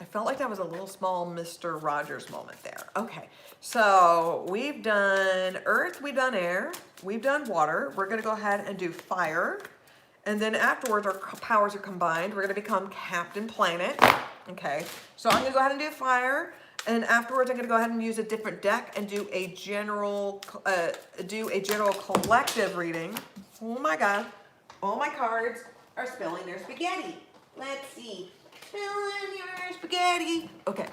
I felt like that was a little small Mr. Rogers moment there. Okay, so we've done earth, we've done air, we've done water. We're gonna go ahead and do fire. And then afterwards, our powers are combined. We're gonna become Captain Planet. Okay, so I'm gonna go ahead and do fire. And afterwards, I'm gonna go ahead and use a different deck and do a general collective reading. Oh my God, all my cards are spilling their spaghetti. Let's see. Spilling your spaghetti. Okay,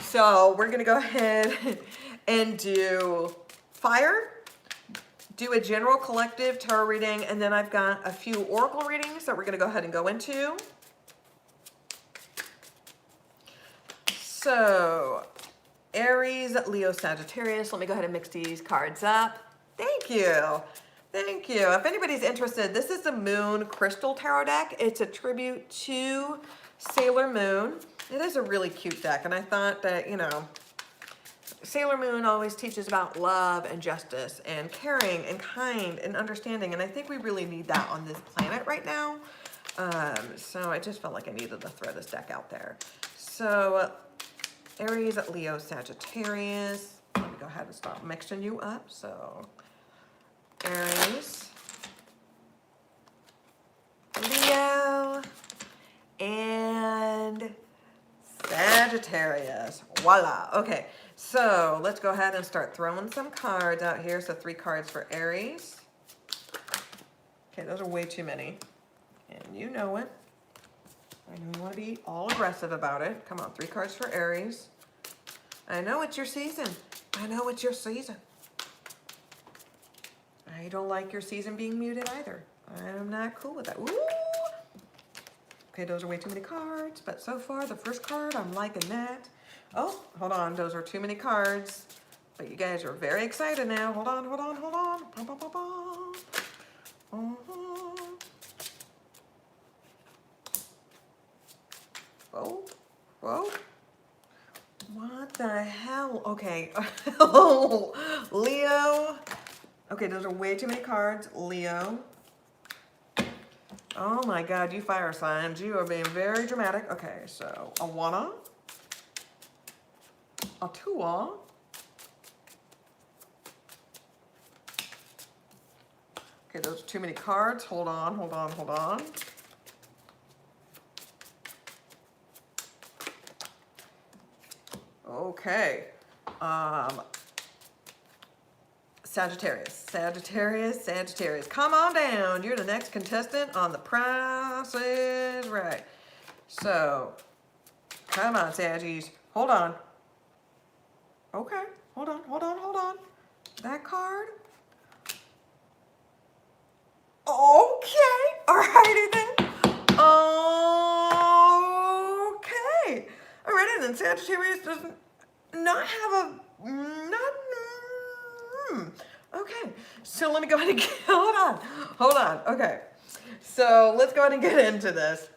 so we're gonna go ahead and do fire, do a general collective tarot reading, and then I've got a few oracle readings that we're gonna go ahead and go into. So, Aries, Leo, Sagittarius. Let me go ahead and mix these cards up. Thank you. Thank you. If anybody's interested, this is the Moon Crystal Tarot deck. It's a tribute to Sailor Moon. It is a really cute deck, and I thought that, you know, Sailor Moon always teaches about love and justice and caring and kind and understanding, and I think we really need that on this planet right now. So I just felt like I needed to throw this deck out there. So Aries, Leo, Sagittarius. Let me go ahead and start mixing you up. So Aries, Leo, and Sagittarius. Voila. Okay, so let's go ahead and start throwing some cards out here. So 3 cards for Aries. Okay, those are way too many. And you know it. I know you want to be all aggressive about it. Come on, 3 cards for Aries. I know it's your season. I know it's your season. I don't like your season being muted either. I'm not cool with that. Ooh. Okay, those are way too many cards, but so far the first card, I'm liking that. Oh, hold on, those are too many cards. But you guys are very excited now. Hold on, hold on, hold on. Bum, bum, bum, bum. Whoa, whoa. What the hell? Okay. Oh, Leo. Okay, those are way too many cards. Leo. Oh my God, you fire signs. You are being very dramatic. Okay, so Awana. Atua. Okay, those are too many cards. Hold on, hold on, hold on. Okay. Sagittarius, Sagittarius, Sagittarius. Come on down. You're the next contestant on The Price is Right. So, come on, Saggies. Hold on. Okay. Hold on, hold on, hold on. That card. Okay. Alrighty then. Okay. Alrighty then. Sagittarius doesn't not have a okay, so let me go ahead and get, hold on, okay. So let's go ahead and get into this.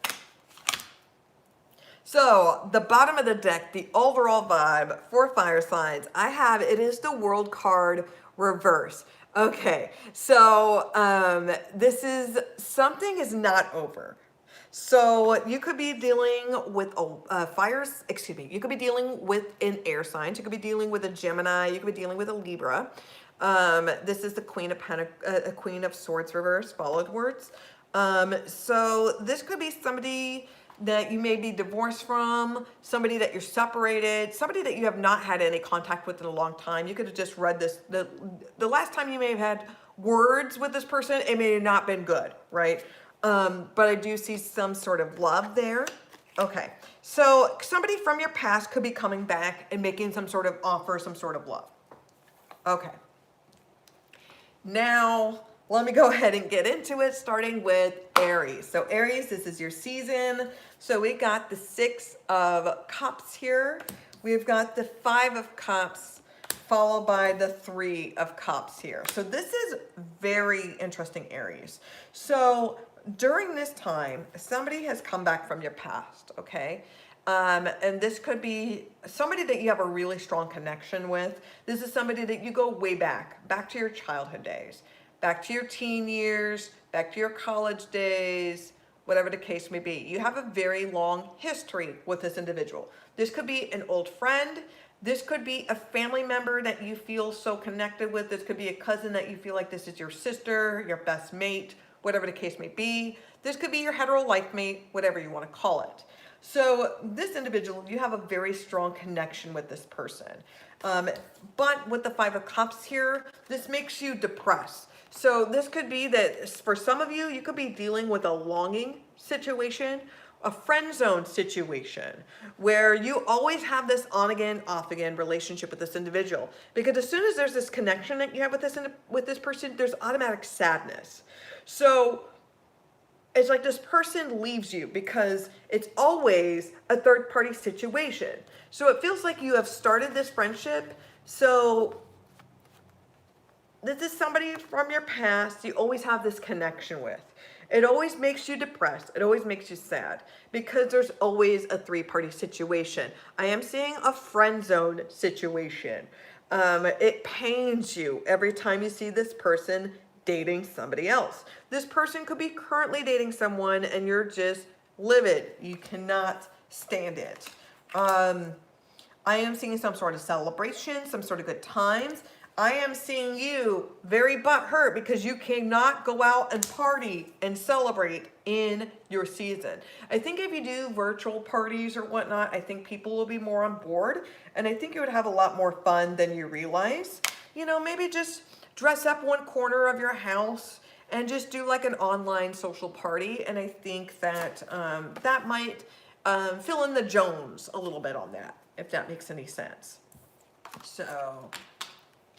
So the bottom of the deck, the overall vibe for fire signs, it is the World card reverse. Okay, so this is, something is not over. So you could be dealing with you could be dealing with an air sign. You could be dealing with a Gemini. You could be dealing with a Libra. This is the Queen of Swords reverse, followed words. So this could be somebody that you may be divorced from, somebody that you're separated, somebody that you have not had any contact with in a long time. You could have just read this, the last time you may have had words with this person, it may have not been good, right? But I do see some sort of love there. Okay, so somebody from your past could be coming back and making some sort of offer, some sort of love. Okay. Now, let me go ahead and get into it, starting with Aries. So Aries, this is your season. So we got the 6 of Cups here. We've got the 5 of Cups, followed by the 3 of Cups here. So this is very interesting, Aries. So during this time, somebody has come back from your past, okay? And this could be somebody that you have a really strong connection with. This is somebody that you go way back to your childhood days, back to your teen years, back to your college days, whatever the case may be. You have a very long history with this individual. This could be an old friend. This could be a family member that you feel so connected with. This could be a cousin that you feel like this is your sister, your best mate, whatever the case may be. This could be your hetero life mate, whatever you want to call it. So this individual, you have a very strong connection with this person. But with the Five of Cups here, this makes you depressed. So this could be that for some of you, you could be dealing with a longing situation, a friend zone situation, where you always have this on again, off again relationship with this individual. Because as soon as there's this connection that you have with this person, there's automatic sadness. So it's like this person leaves you because it's always a third party situation. So it feels like you have started this friendship. So this is somebody from your past you always have this connection with. It always makes you depressed. It always makes you sad because there's always a three-party situation. I am seeing a friend zone situation. It pains you every time you see this person dating somebody else. This person could be currently dating someone and you're just livid. You cannot stand it. I am seeing some sort of celebration, some sort of good times. I am seeing you very butthurt because you cannot go out and party and celebrate in your season. I think if you do virtual parties or whatnot, I think people will be more on board. And I think you would have a lot more fun than you realize. You know, maybe just dress up one corner of your house and just do like an online social party. And I think that that might fill in the Jones a little bit on that, if that makes any sense. So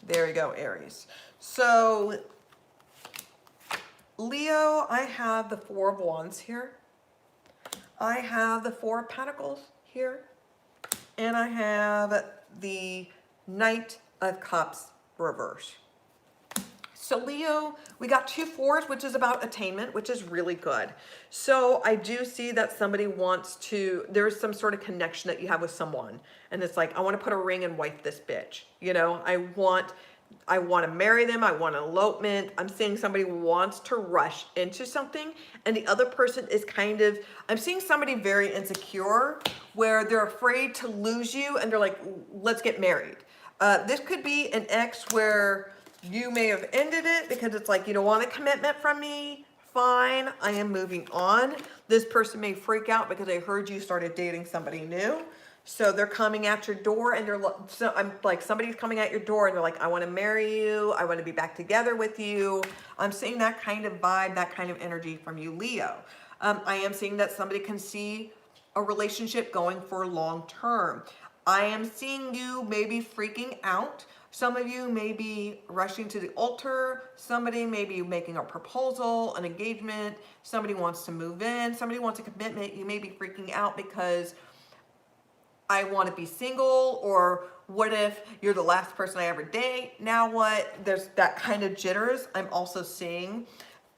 there you go, Aries. So Leo, I have the Four of Wands here. I have the Four of Pentacles here. And I have the Knight of Cups reverse. So Leo, we got 2 fours, which is about attainment, which is really good. So I do see that somebody wants to, there's some sort of connection that you have with someone. And it's like, I want to put a ring and wife this bitch. You know, I want to marry them. I want an elopement. I'm seeing somebody wants to rush into something. And the other person is kind of, I'm seeing somebody very insecure where they're afraid to lose you. And they're like, let's get married. This could be an ex where you may have ended it because it's like, you don't want a commitment from me. Fine, I am moving on. This person may freak out because they heard you started dating somebody new. So they're coming at your door and I'm like, somebody's coming at your door and they're like, I want to marry you. I want to be back together with you. I'm seeing that kind of vibe, that kind of energy from you, Leo. I am seeing that somebody can see a relationship going for long term. I am seeing you maybe freaking out. Some of you may be rushing to the altar. Somebody may be making a proposal, an engagement. Somebody wants to move in. Somebody wants a commitment. You may be freaking out because I want to be single, or what if you're the last person I ever date? Now what? There's that kind of jitters. I'm also seeing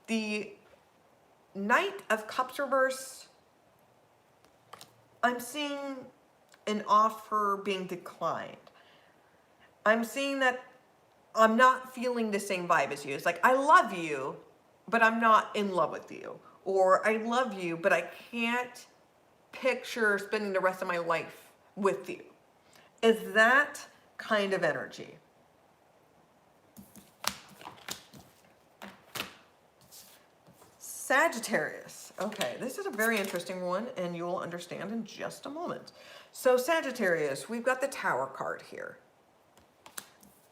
the Knight of Cups reverse. I'm seeing an offer being declined. I'm seeing that I'm not feeling the same vibe as you. It's like, I love you, but I'm not in love with you. Or I love you, but I can't picture spending the rest of my life with you. Is that kind of energy? Sagittarius. Okay, this is a very interesting one, and you'll understand in just a moment. So Sagittarius, we've got the Tower card here.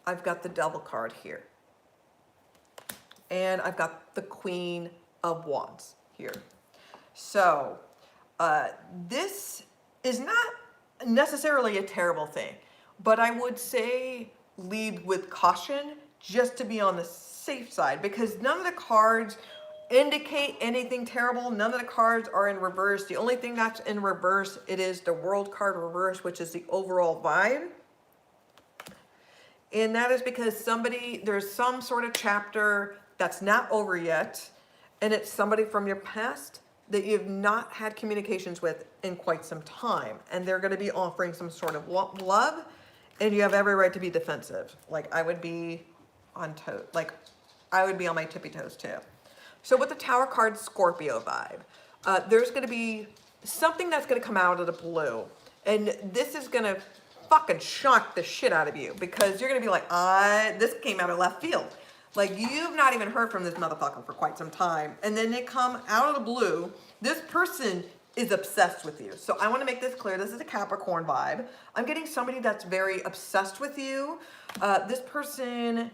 I've got the Devil card here. And I've got the Queen of Wands here. So this is not necessarily a terrible thing, but I would say lead with caution just to be on the safe side, because none of the cards indicate anything terrible. None of the cards are in reverse. The only thing that's in reverse, it is the World card reverse, which is the overall vibe. And that is because there's some sort of chapter that's not over yet, and it's somebody from your past that you've not had communications with in quite some time, and they're going to be offering some sort of love, and you have every right to be defensive. Like, I would be on my tippy toes too. So with the Tower card, Scorpio vibe. there's going to be something that's going to come out of the blue. And this is going to fucking shock the shit out of you because you're going to be like, this came out of left field. Like, you've not even heard from this motherfucker for quite some time. And then they come out of the blue. This person is obsessed with you. So I want to make this clear. This is a Capricorn vibe. I'm getting somebody that's very obsessed with you. This person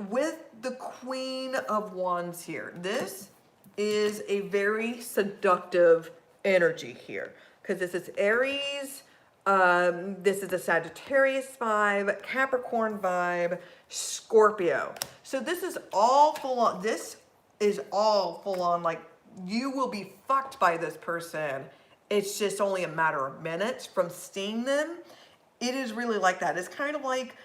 with the Queen of Wands here. This is a very seductive energy here because this is Aries. This is a Sagittarius vibe, Capricorn vibe, Scorpio. So this is all full on. This is all full on. Like, you will be fucked by this person. It's just only a matter of minutes from seeing them. It is really like that. It's kind of like,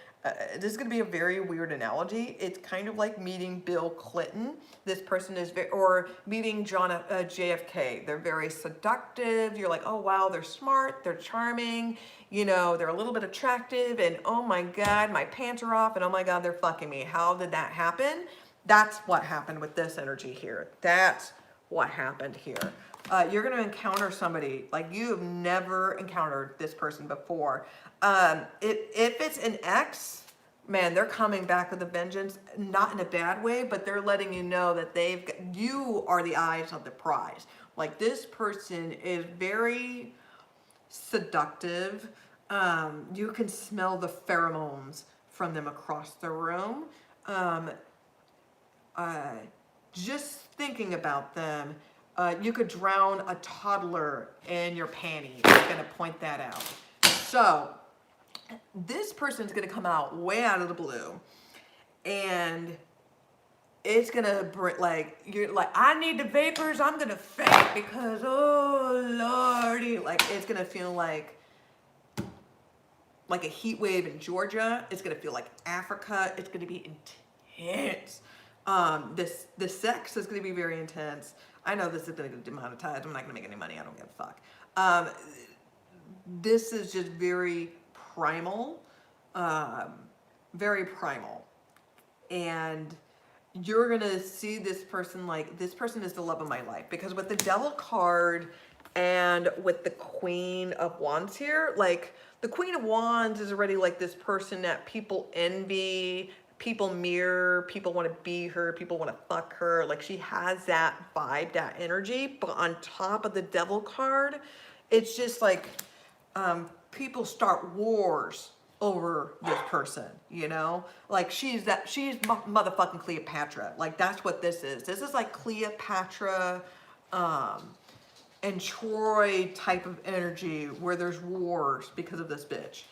this is going to be a very weird analogy. It's kind of like meeting Bill Clinton. This person is or meeting JFK. They're very seductive. You're like, oh wow, they're smart, they're charming, you know, they're a little bit attractive, and oh my God, my pants are off, and oh my God, they're fucking me. How did that happen? That's what happened with this energy here. That's what happened here. You're going to encounter somebody like you have never encountered this person before. If it's an ex, man, they're coming back with a vengeance, not in a bad way, but they're letting you know that you are the eyes of the prize. Like, this person is very seductive. You can smell the pheromones from them across the room. Just thinking about them, you could drown a toddler in your panties. I'm going to point that out. So this person's going to come out way out of the blue, and it's going to bring, like, you're like, I need the vapors, I'm going to faint because, oh lordy, like, it's going to feel like a heat wave in Georgia. It's going to feel like Africa. It's going to be intense. The sex is going to be very intense. I know this is going to get demonetized. I'm not going to make any money. I don't give a fuck. This is just very primal, very primal. And you're going to see this person like, this person is the love of my life. Because with the Devil card and with the Queen of Wands here, like, the Queen of Wands is already like this person that people envy, people mirror, people want to be her, people want to fuck her. Like, she has that vibe, that energy. But on top of the Devil card, it's just like, people start wars over this person, you know? Like, she's motherfucking Cleopatra. Like, that's what this is. This is like Cleopatra, and Troy type of energy where there's wars because of this bitch.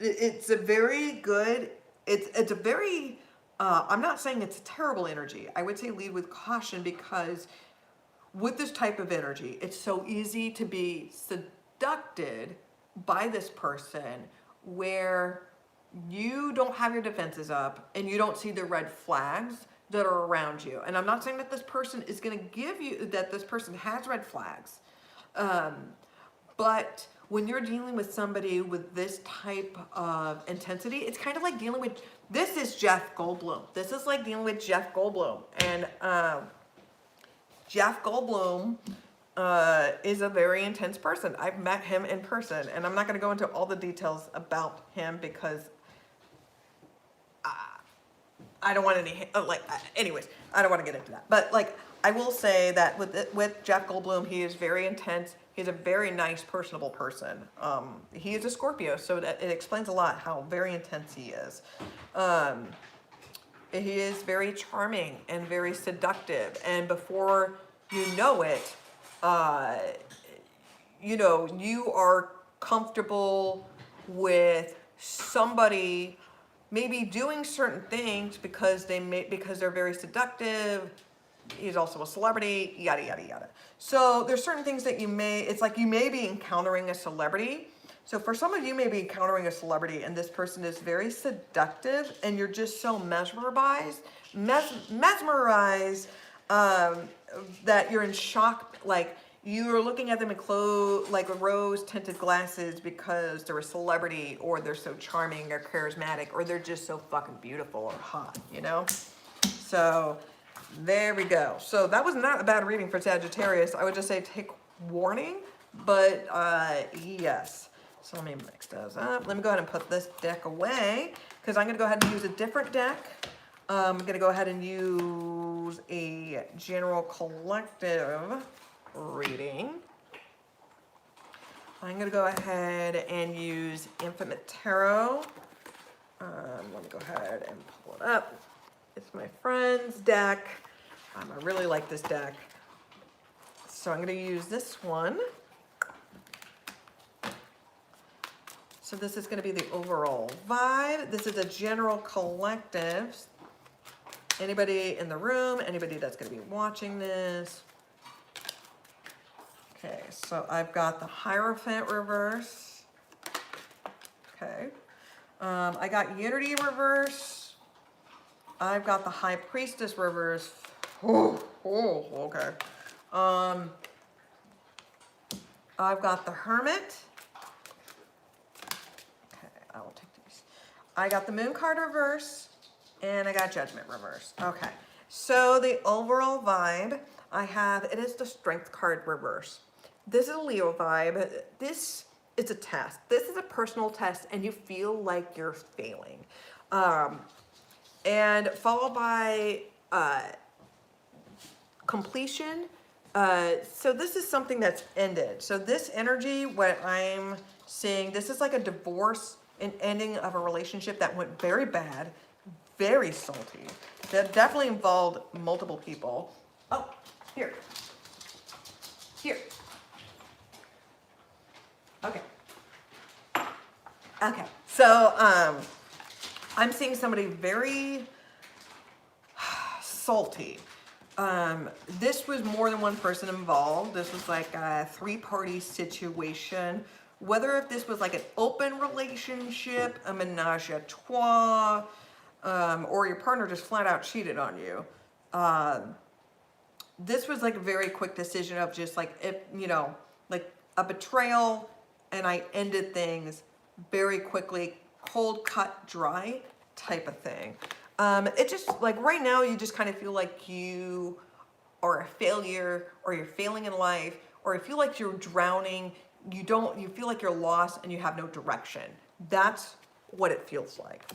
It's a very good, it's a very, I'm not saying it's a terrible energy. I would say lead with caution, because with this type of energy, it's so easy to be seduced by this person where you don't have your defenses up and you don't see the red flags that are around you. And I'm not saying that this person is going to give you, that this person has red flags. But when you're dealing with somebody with this type of intensity, it's kind of like dealing with, this is Jeff Goldblum. This is like dealing with Jeff Goldblum. And Jeff Goldblum is a very intense person. I've met him in person, and I'm not going to go into all the details about him because I don't want any, anyways, I don't want to get into that. But like, I will say that with Jeff Goldblum, he is very intense. He's a very nice, personable person. He is a Scorpio, so that it explains a lot how very intense he is. He is very charming and very seductive. And before you know it, you are comfortable with somebody maybe doing certain things because they're very seductive. He's also a celebrity, yada, yada, yada. So there's certain things that it's like you may be encountering a celebrity. So for some of you may be encountering a celebrity and this person is very seductive and you're just so mesmerized, that you're in shock. Like, you're looking at them in like rose tinted glasses because they're a celebrity, or they're so charming or charismatic, or they're just so fucking beautiful or hot, you know? So there we go. So that was not a bad reading for Sagittarius. I would just say take warning, but yes. So let me mix those up. Let me go ahead and put this deck away because I'm gonna go ahead and use a different deck. I'm gonna go ahead and use a general collective reading. I'm gonna go ahead and use Infinite Tarot. Let me go ahead and pull it up. It's my friend's deck. I really like this deck. So I'm gonna use this one. So this is gonna be the overall vibe. This is a general collective. Anybody in the room, anybody that's gonna be watching this. Okay, so I've got the Hierophant reverse. Okay. I got Unity reverse. I've got the High Priestess reverse. Oh, okay. I've got the Hermit. Okay, I will take these. I got the Moon card reverse, and I got Judgment reverse. Okay, so the overall vibe I have, it is the Strength card reverse. This is a Leo vibe. This is a test. This is a personal test, and you feel like you're failing. And followed by completion. So this is something that's ended. So this energy, what I'm seeing, this is like a divorce, an ending of a relationship that went very bad, very salty. That definitely involved multiple people. Oh, here. Okay. Okay. So I'm seeing somebody very salty. This was more than one person involved. This was like a three-party situation. Whether if this was like an open relationship, a menage a trois, or your partner just flat out cheated on you. This was like a very quick decision of just like, if, you know, like a betrayal, and I ended things very quickly, cold cut dry type of thing. It just like right now you just kind of feel like you are a failure, or you're failing in life, or you feel like you're drowning. You feel like you're lost and you have no direction. That's what it feels like.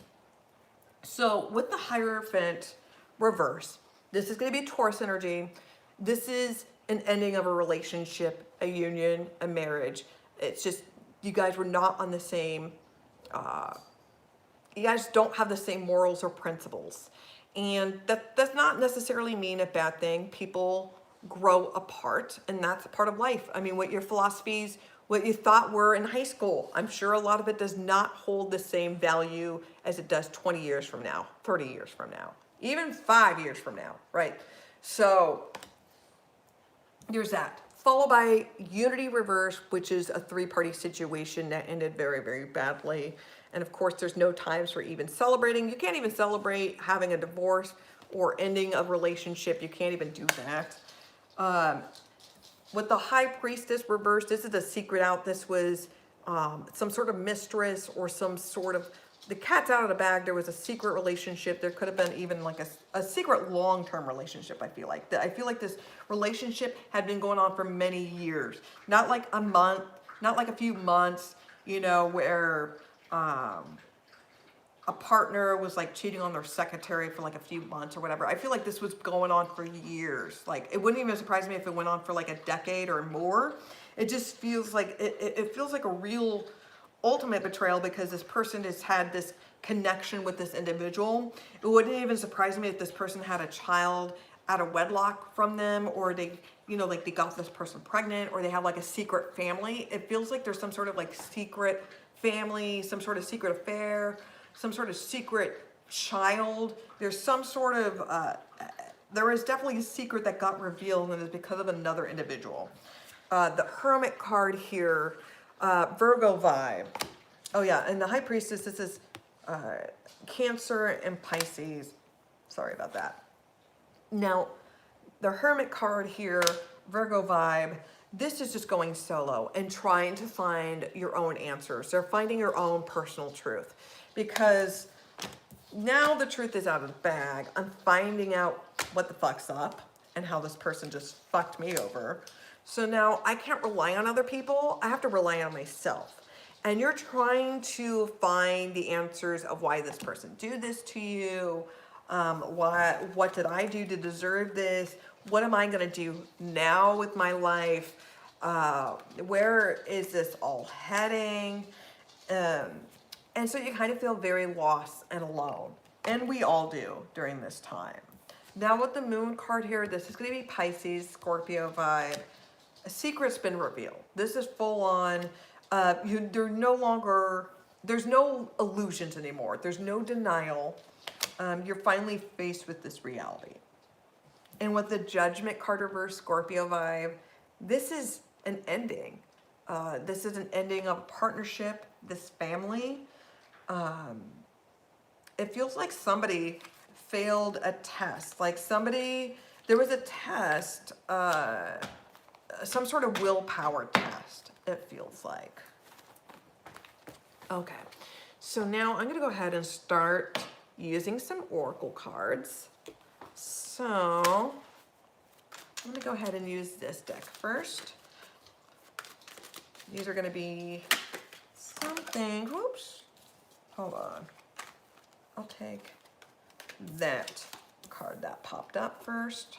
So with the Hierophant reverse, this is going to be Taurus energy. This is an ending of a relationship, a union, a marriage. It's just, you guys were not on the same, you guys don't have the same morals or principles. And that does not necessarily mean a bad thing. People grow apart, and that's a part of life. I mean, what your philosophies, what you thought were in high school, I'm sure a lot of it does not hold the same value as it does 20 years from now, 30 years from now, even 5 years from now, right? So there's that. Followed by Unity reverse, which is a three-party situation that ended very, very badly. And of course, there's no times for even celebrating. You can't even celebrate having a divorce or ending a relationship. You can't even do that. With the High Priestess reverse, this is a secret out. This was some sort of mistress, or some sort of, the cat's out of the bag. There was a secret relationship. There could have been even like a secret long-term relationship, I feel like. I feel like this relationship had been going on for many years. Not like a month, not like a few months, you know, where a partner was like cheating on their secretary for like a few months or whatever. I feel like this was going on for years. Like, it wouldn't even surprise me if it went on for like a decade or more. It just feels like, it feels like a real ultimate betrayal, because this person has had this connection with this individual. It wouldn't even surprise me if this person had a child out of wedlock from them, or they, you know, like they got this person pregnant, or they have like a secret family. It feels like there's some sort of like secret family, some sort of secret affair, some sort of secret child. There's some sort of, there is definitely a secret that got revealed, and it's because of another individual. The Hermit card here, Virgo vibe. Oh yeah, and the High Priestess, this is Cancer and Pisces. Sorry about that. Now, the Hermit card here, Virgo vibe, this is just going solo and trying to find your own answers. They're finding your own personal truth, because now the truth is out of the bag. I'm finding out what the fuck's up and how this person just fucked me over. So now I can't rely on other people. I have to rely on myself. And you're trying to find the answers of why this person did this to you. What did I do to deserve this? What am I gonna do now with my life? Where is this all heading? And so you kind of feel very lost and alone. And we all do during this time. Now with the moon card here, this is going to be Pisces, Scorpio vibe. A secret's been revealed. This is full on, there's no illusions anymore. There's no denial. You're finally faced with this reality. And with the Judgment card reverse, Scorpio vibe, this is an ending. This is an ending of a partnership, this family. It feels like somebody failed a test. Like there was a test, some sort of willpower test, it feels like. Okay, so now I'm gonna go ahead and start using some oracle cards. So I'm gonna go ahead and use this deck first. These are gonna be something, whoops, hold on. I'll take that card that popped up first.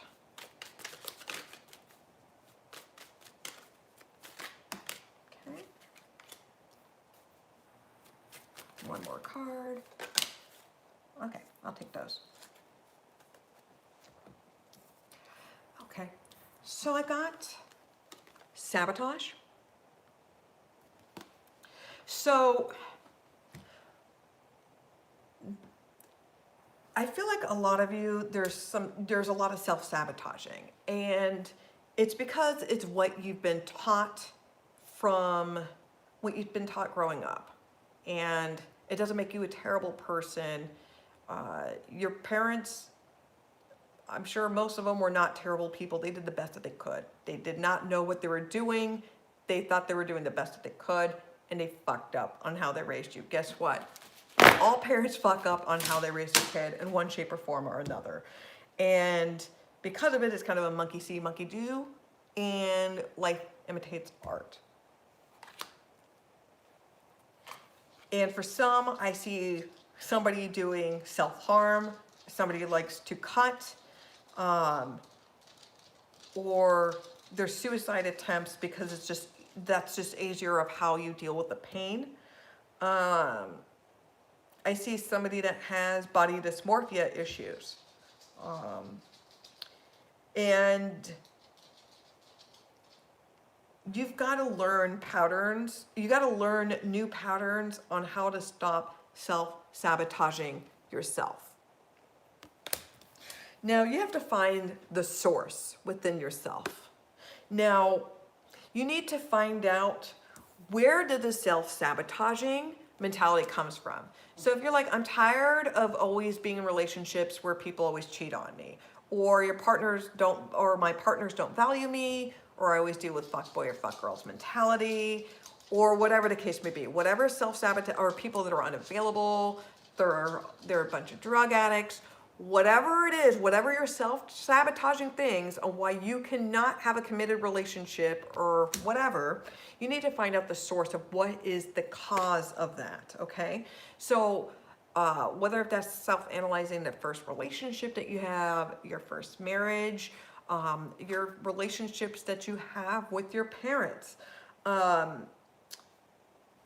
Okay. One more card. Okay, I'll take those. Okay, so I got sabotage. So I feel like a lot of you, there's a lot of self-sabotaging, and it's because it's what you've been taught growing up, and it doesn't make you a terrible person. Your parents, I'm sure most of them were not terrible people. They did the best that they could. They did not know what they were doing. They thought they were doing the best that they could, and they fucked up on how they raised you. Guess what? All parents fuck up on how they raise their kid in one shape or form or another. And because of it, it's kind of a monkey see, monkey do, and life imitates art. And for some, I see somebody doing self-harm, somebody likes to cut, or there's suicide attempts because that's just easier of how you deal with the pain. I see somebody that has body dysmorphia issues. And you've got to learn patterns. You got to learn new patterns on how to stop self-sabotaging yourself. Now, you have to find the source within yourself. Now, you need to find out, where did the self-sabotaging mentality comes from? So if you're like, I'm tired of always being in relationships where people always cheat on me, or my partners don't value me, or I always deal with fuckboy or fuckgirls mentality, or whatever the case may be, whatever self-sabotage, or people that are unavailable, they're a bunch of drug addicts, whatever it is, whatever your self-sabotaging things on why you cannot have a committed relationship or whatever, you need to find out the source of what is the cause of that, okay? So whether that's self-analyzing the first relationship that you have, your first marriage, your relationships that you have with your parents. A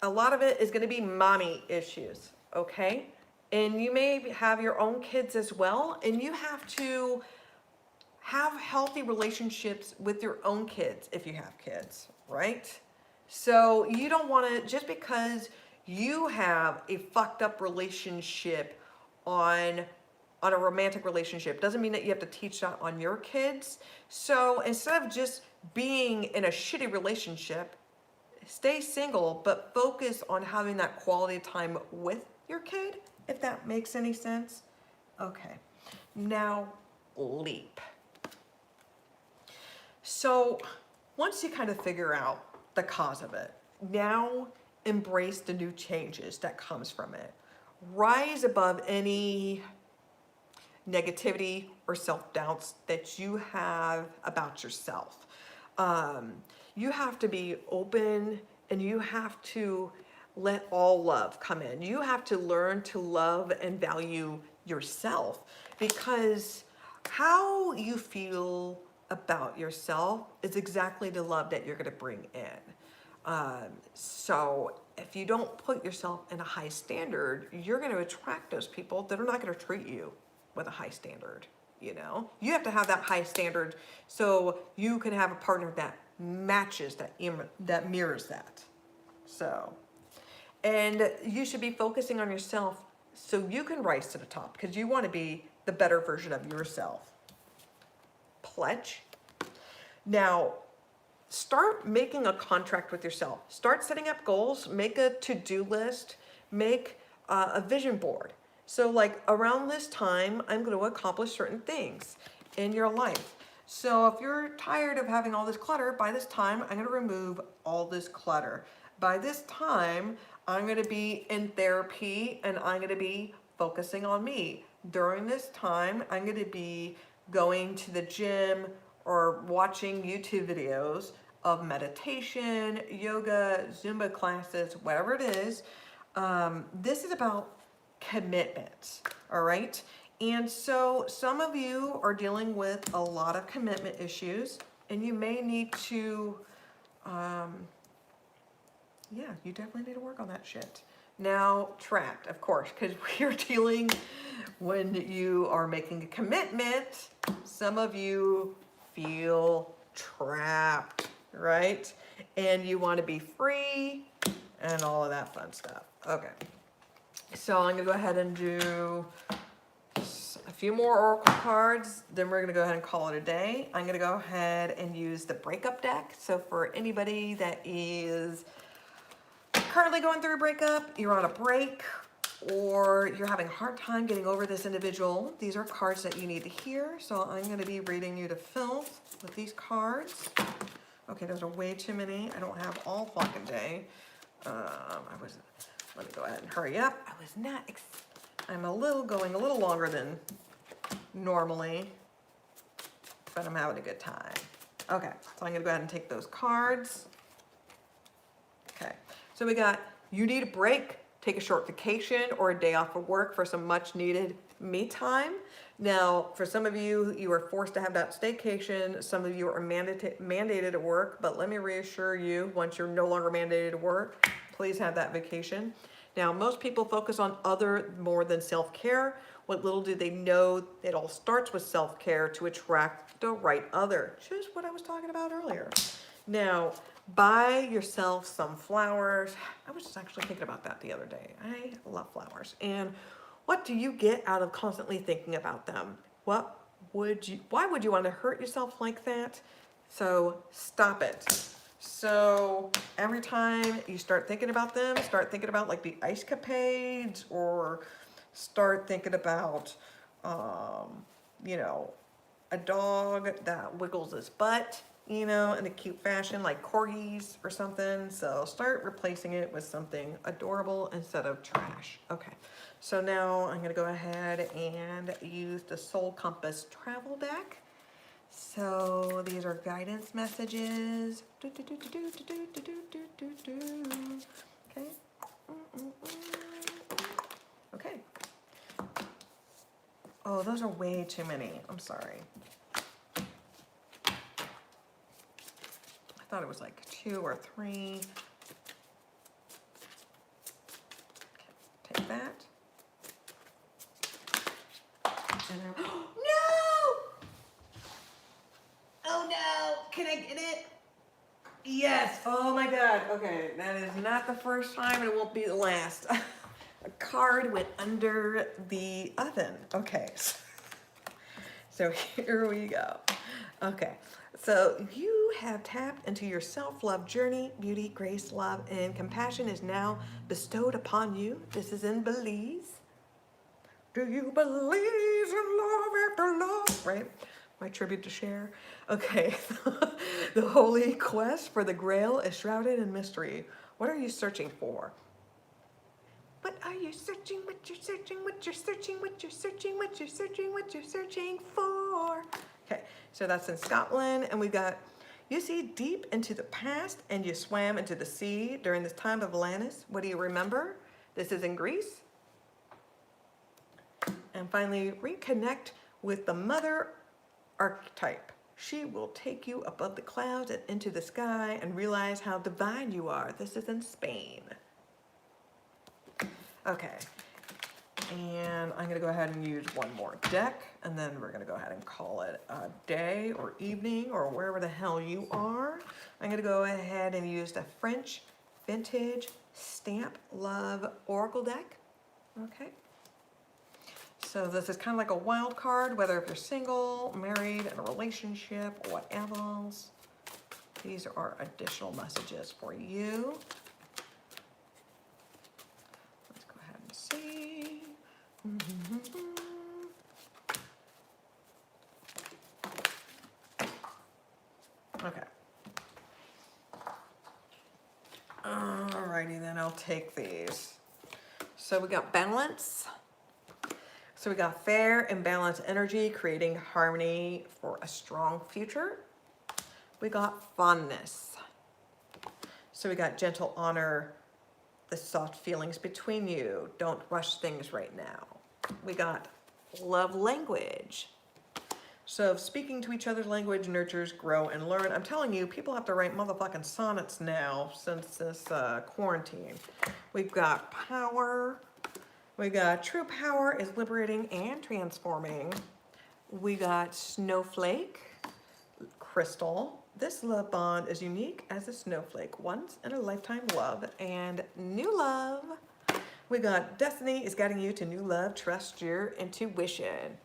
lot of it is going to be mommy issues, okay? And you may have your own kids as well, and you have to have healthy relationships with your own kids if you have kids, right? So you don't want to, just because you have a fucked up relationship on a romantic relationship doesn't mean that you have to teach that on your kids. So instead of just being in a shitty relationship, stay single, but focus on having that quality time with your kid, if that makes any sense. Okay, now leap. So once you kind of figure out the cause of it, now embrace the new changes that comes from it. Rise above any negativity or self-doubts that you have about yourself. You have to be open, and you have to let all love come in. You have to learn to love and value yourself, because how you feel about yourself is exactly the love that you're going to bring in. So if you don't put yourself in a high standard, you're going to attract those people that are not going to treat you with a high standard. You know, you have to have that high standard so you can have a partner that matches that mirrors that. So, and you should be focusing on yourself so you can rise to the top, because you want to be the better version of yourself. Pledge. Now, start making a contract with yourself. Start setting up goals, make a to-do list, make a vision board. So like around this time, I'm going to accomplish certain things in your life. So if you're tired of having all this clutter, by this time, I'm going to remove all this clutter. By this time, I'm going to be in therapy, and I'm going to be focusing on me. During this time, I'm going to be going to the gym or watching YouTube videos of meditation, yoga, Zumba classes, whatever it is. This is about commitment, all right? And so some of you are dealing with a lot of commitment issues, and you may need to, yeah, you definitely need to work on that shit. Now, trapped, of course, because we're dealing, when you are making a commitment, some of you feel trapped, right? And you want to be free and all of that fun stuff. Okay. So I'm going to go ahead and do a few more oracle cards, then we're going to go ahead and call it a day. I'm going to go ahead and use the breakup deck. So for anybody that is currently going through a breakup, you're on a break, or you're having a hard time getting over this individual, these are cards that you need to hear. So I'm going to be reading you to filth with these cards. Okay, those are way too many. I don't have all fucking day. Let me go ahead and hurry up. I'm going a little longer than normally, but I'm having a good time. Okay, so I'm gonna go ahead and take those cards. Okay, so we got, you need a break, take a short vacation or a day off of work for some much needed me time. Now, for some of you, you are forced to have that staycation. Some of you are mandated to work, but let me reassure you, once you're no longer mandated to work, please have that vacation. Now, most people focus on other more than self-care. What little do they know, it all starts with self-care to attract the right other, just what I was talking about earlier. Now, buy yourself some flowers. I was just actually thinking about that the other day. I love flowers. And what do you get out of constantly thinking about them? Why would you want to hurt yourself like that? So stop it. So every time you start thinking about them, start thinking about like the ice capades, or start thinking about, you know, a dog that wiggles his butt, you know, in a cute fashion, like corgis or something. So start replacing it with something adorable instead of trash. Okay, so now I'm going to go ahead and use the Soul Compass travel deck. So these are guidance messages. Okay. Okay. Oh, those are way too many. I'm sorry. I thought it was like 2 or 3. Okay, take that. And then, no! Oh no! Can I get it? Yes! Oh my god. Okay, that is not the first time, and it won't be the last. A card went under the oven. Okay. So here we go. Okay. So you have tapped into your self-love journey. Beauty, grace, love, and compassion is now bestowed upon you. This is in Belize. Do you believe in love after love? Right? My tribute to Cher. Okay. The holy quest for the Grail is shrouded in mystery. What are you searching for? What are you searching? What you're searching? What you're searching? What you're searching? What you're searching? What you're searching for? Okay, so that's in Scotland, and we've got, you see deep into the past, and you swam into the sea during this time of Atlantis. What do you remember? This is in Greece. And finally, reconnect with the mother archetype. She will take you above the clouds and into the sky and realize how divine you are. This is in Spain. Okay, and I'm gonna go ahead and use one more deck, and then we're gonna go ahead and call it a day or evening or wherever the hell you are. I'm gonna go ahead and use the French Vintage Stamp Love Oracle deck. Okay. So this is kind of like a wild card, whether if you're single, married, in a relationship, or whatever else. These are additional messages for you. Let's go ahead and see. Okay. Alrighty then, I'll take these. So we got balance. So we got fair and balanced energy, creating harmony for a strong future. We got fondness. So we got gentle honor, the soft feelings between you. Don't rush things right now. We got love language. So speaking to each other's language nurtures, grow, and learn. I'm telling you, people have to write motherfucking sonnets now since this quarantine. We've got power. We got true power is liberating and transforming. We got snowflake, crystal. This love bond is unique as a snowflake, once in a lifetime love, and new love. We got destiny is guiding you to new love. Trust your intuition.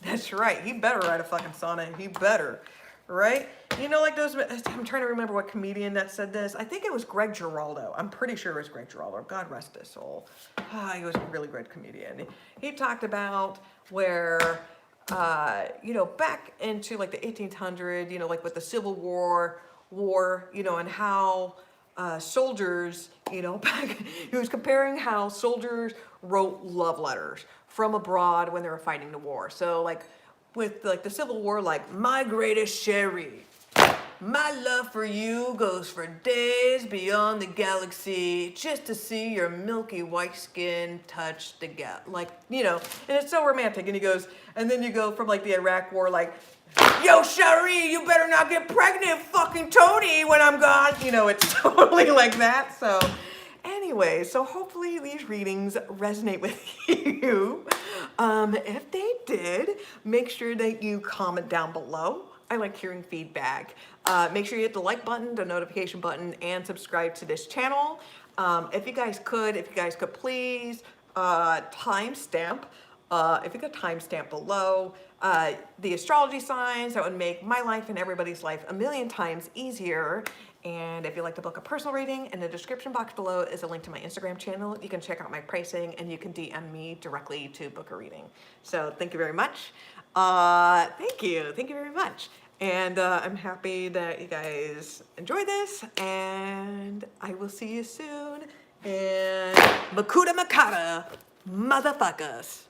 That's right. You better write a fucking sonnet. You better, right? You know, like those, I'm trying to remember what comedian that said this. I think it was Greg Giraldo. I'm pretty sure it was Greg Giraldo. God rest his soul. He was a really great comedian. He talked about where, you know, back into like the 1800s, you know, like with the Civil War, you know, and how soldiers, you know, back, he was comparing how soldiers wrote love letters from abroad when they were fighting the war. So like with like the Civil War, like, my greatest Sherry, my love for you goes for days beyond the galaxy just to see your milky white skin touch the like, you know, and it's so romantic. And he goes, and then you go from like the Iraq war, like, yo, Sherry, you better not get pregnant, fucking Tony, when I'm gone. You know, it's totally like that. So anyway, so hopefully these readings resonate with you. If they did, make sure that you comment down below. I like hearing feedback. Make sure you hit the like button, the notification button, and subscribe to this channel. If you guys could please timestamp, if you could timestamp below the astrology signs, that would make my life and everybody's life a million times easier. And if you'd like to book a personal reading, in the description box below is a link to my Instagram channel. You can check out my pricing, and you can DM me directly to book a reading. So thank you very much. Thank you very much. And I'm happy that you guys enjoy this, and I will see you soon. And Makuta Makata, motherfuckers.